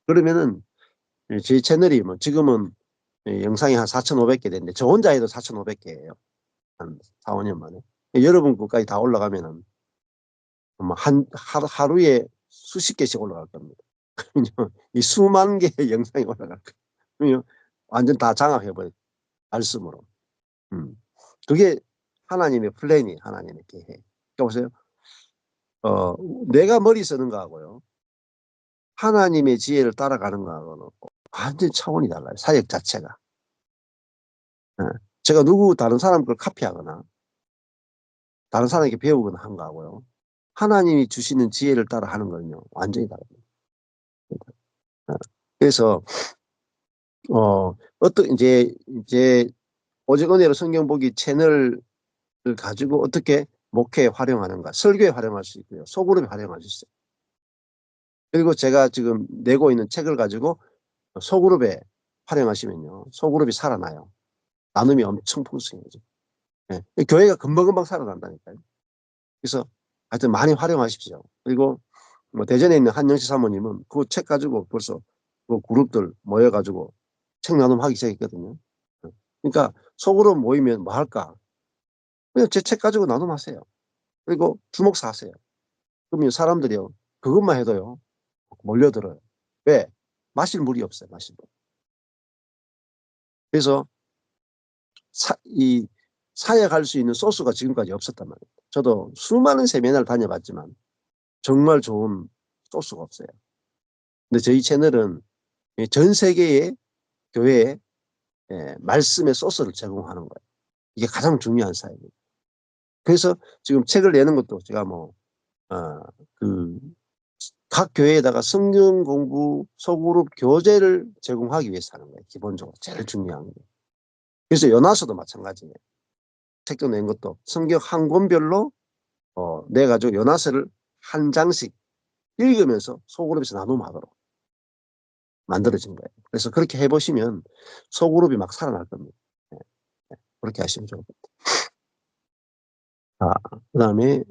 그러면은 제 채널이 뭐 지금은 영상이 한 4,500개 됐는데 저 혼자 해도 4,500개예요. 한 4, 5년 만에. 여러분 것까지 다 올라가면은 하루에 수십 개씩 올라갈 겁니다. 이 수만 개의 영상이 올라갈 거예요. 완전 다 장악해버려요. 말씀으로. 그게 하나님의 플랜이 하나님의 계획. 그러니까 보세요. 내가 머리 쓰는 거하고요. 하나님의 지혜를 따라가는 거하고는 완전 차원이 달라요. 사역 자체가. 제가 다른 사람 걸 카피하거나 다른 사람에게 배우거나 한 거하고요. 하나님이 주시는 지혜를 따라 하는 거는요. 완전히 다릅니다. 그래서 이제 오직 은혜로 성경 보기 채널을 가지고 어떻게 목회에 활용하는가, 설교에 활용할 수 있고요. 소그룹에 활용할 수 있어요. 그리고 제가 지금 내고 있는 책을 가지고 소그룹에 활용하시면요. 소그룹이 살아나요. 나눔이 엄청 풍성해져. 네. 교회가 금방금방 살아난다니까요. 그래서 하여튼 많이 활용하십시오. 그리고 뭐 대전에 있는 한영식 사모님은 그 책 가지고 벌써 그 그룹들 모여가지고 책 나눔하기 시작했거든요. 그러니까 소그룹 모이면 뭐 할까? 그냥 제 책 가지고 나눔하세요. 그리고 주목 사세요. 그러면 사람들이요. 그것만 해도요. 몰려들어요. 왜? 마실 물이 없어요. 마실 물. 그래서 사역할 수 있는 소스가 지금까지 없었단 말이에요. 저도 수많은 세미나를 다녀봤지만 정말 좋은 소스가 없어요. 근데 저희 채널은 전 세계의 교회에 말씀의 소스를 제공하는 거예요. 이게 가장 중요한 사역이에요. 그래서 지금 책을 내는 것도 제가 각 교회에다가 성경 공부 소그룹 교재를 제공하기 위해서 하는 거예요. 기본적으로 제일 중요한 게. 그래서 연화서도 마찬가지예요. 책도 낸 것도 성경 한 권별로 내가지고 연화서를 한 장씩 읽으면서 소그룹에서 나눔하도록 만들어진 거예요. 그래서 그렇게 해보시면 소그룹이 막 살아날 겁니다. 네. 그렇게 하시면 좋을 것 같아요. 그다음에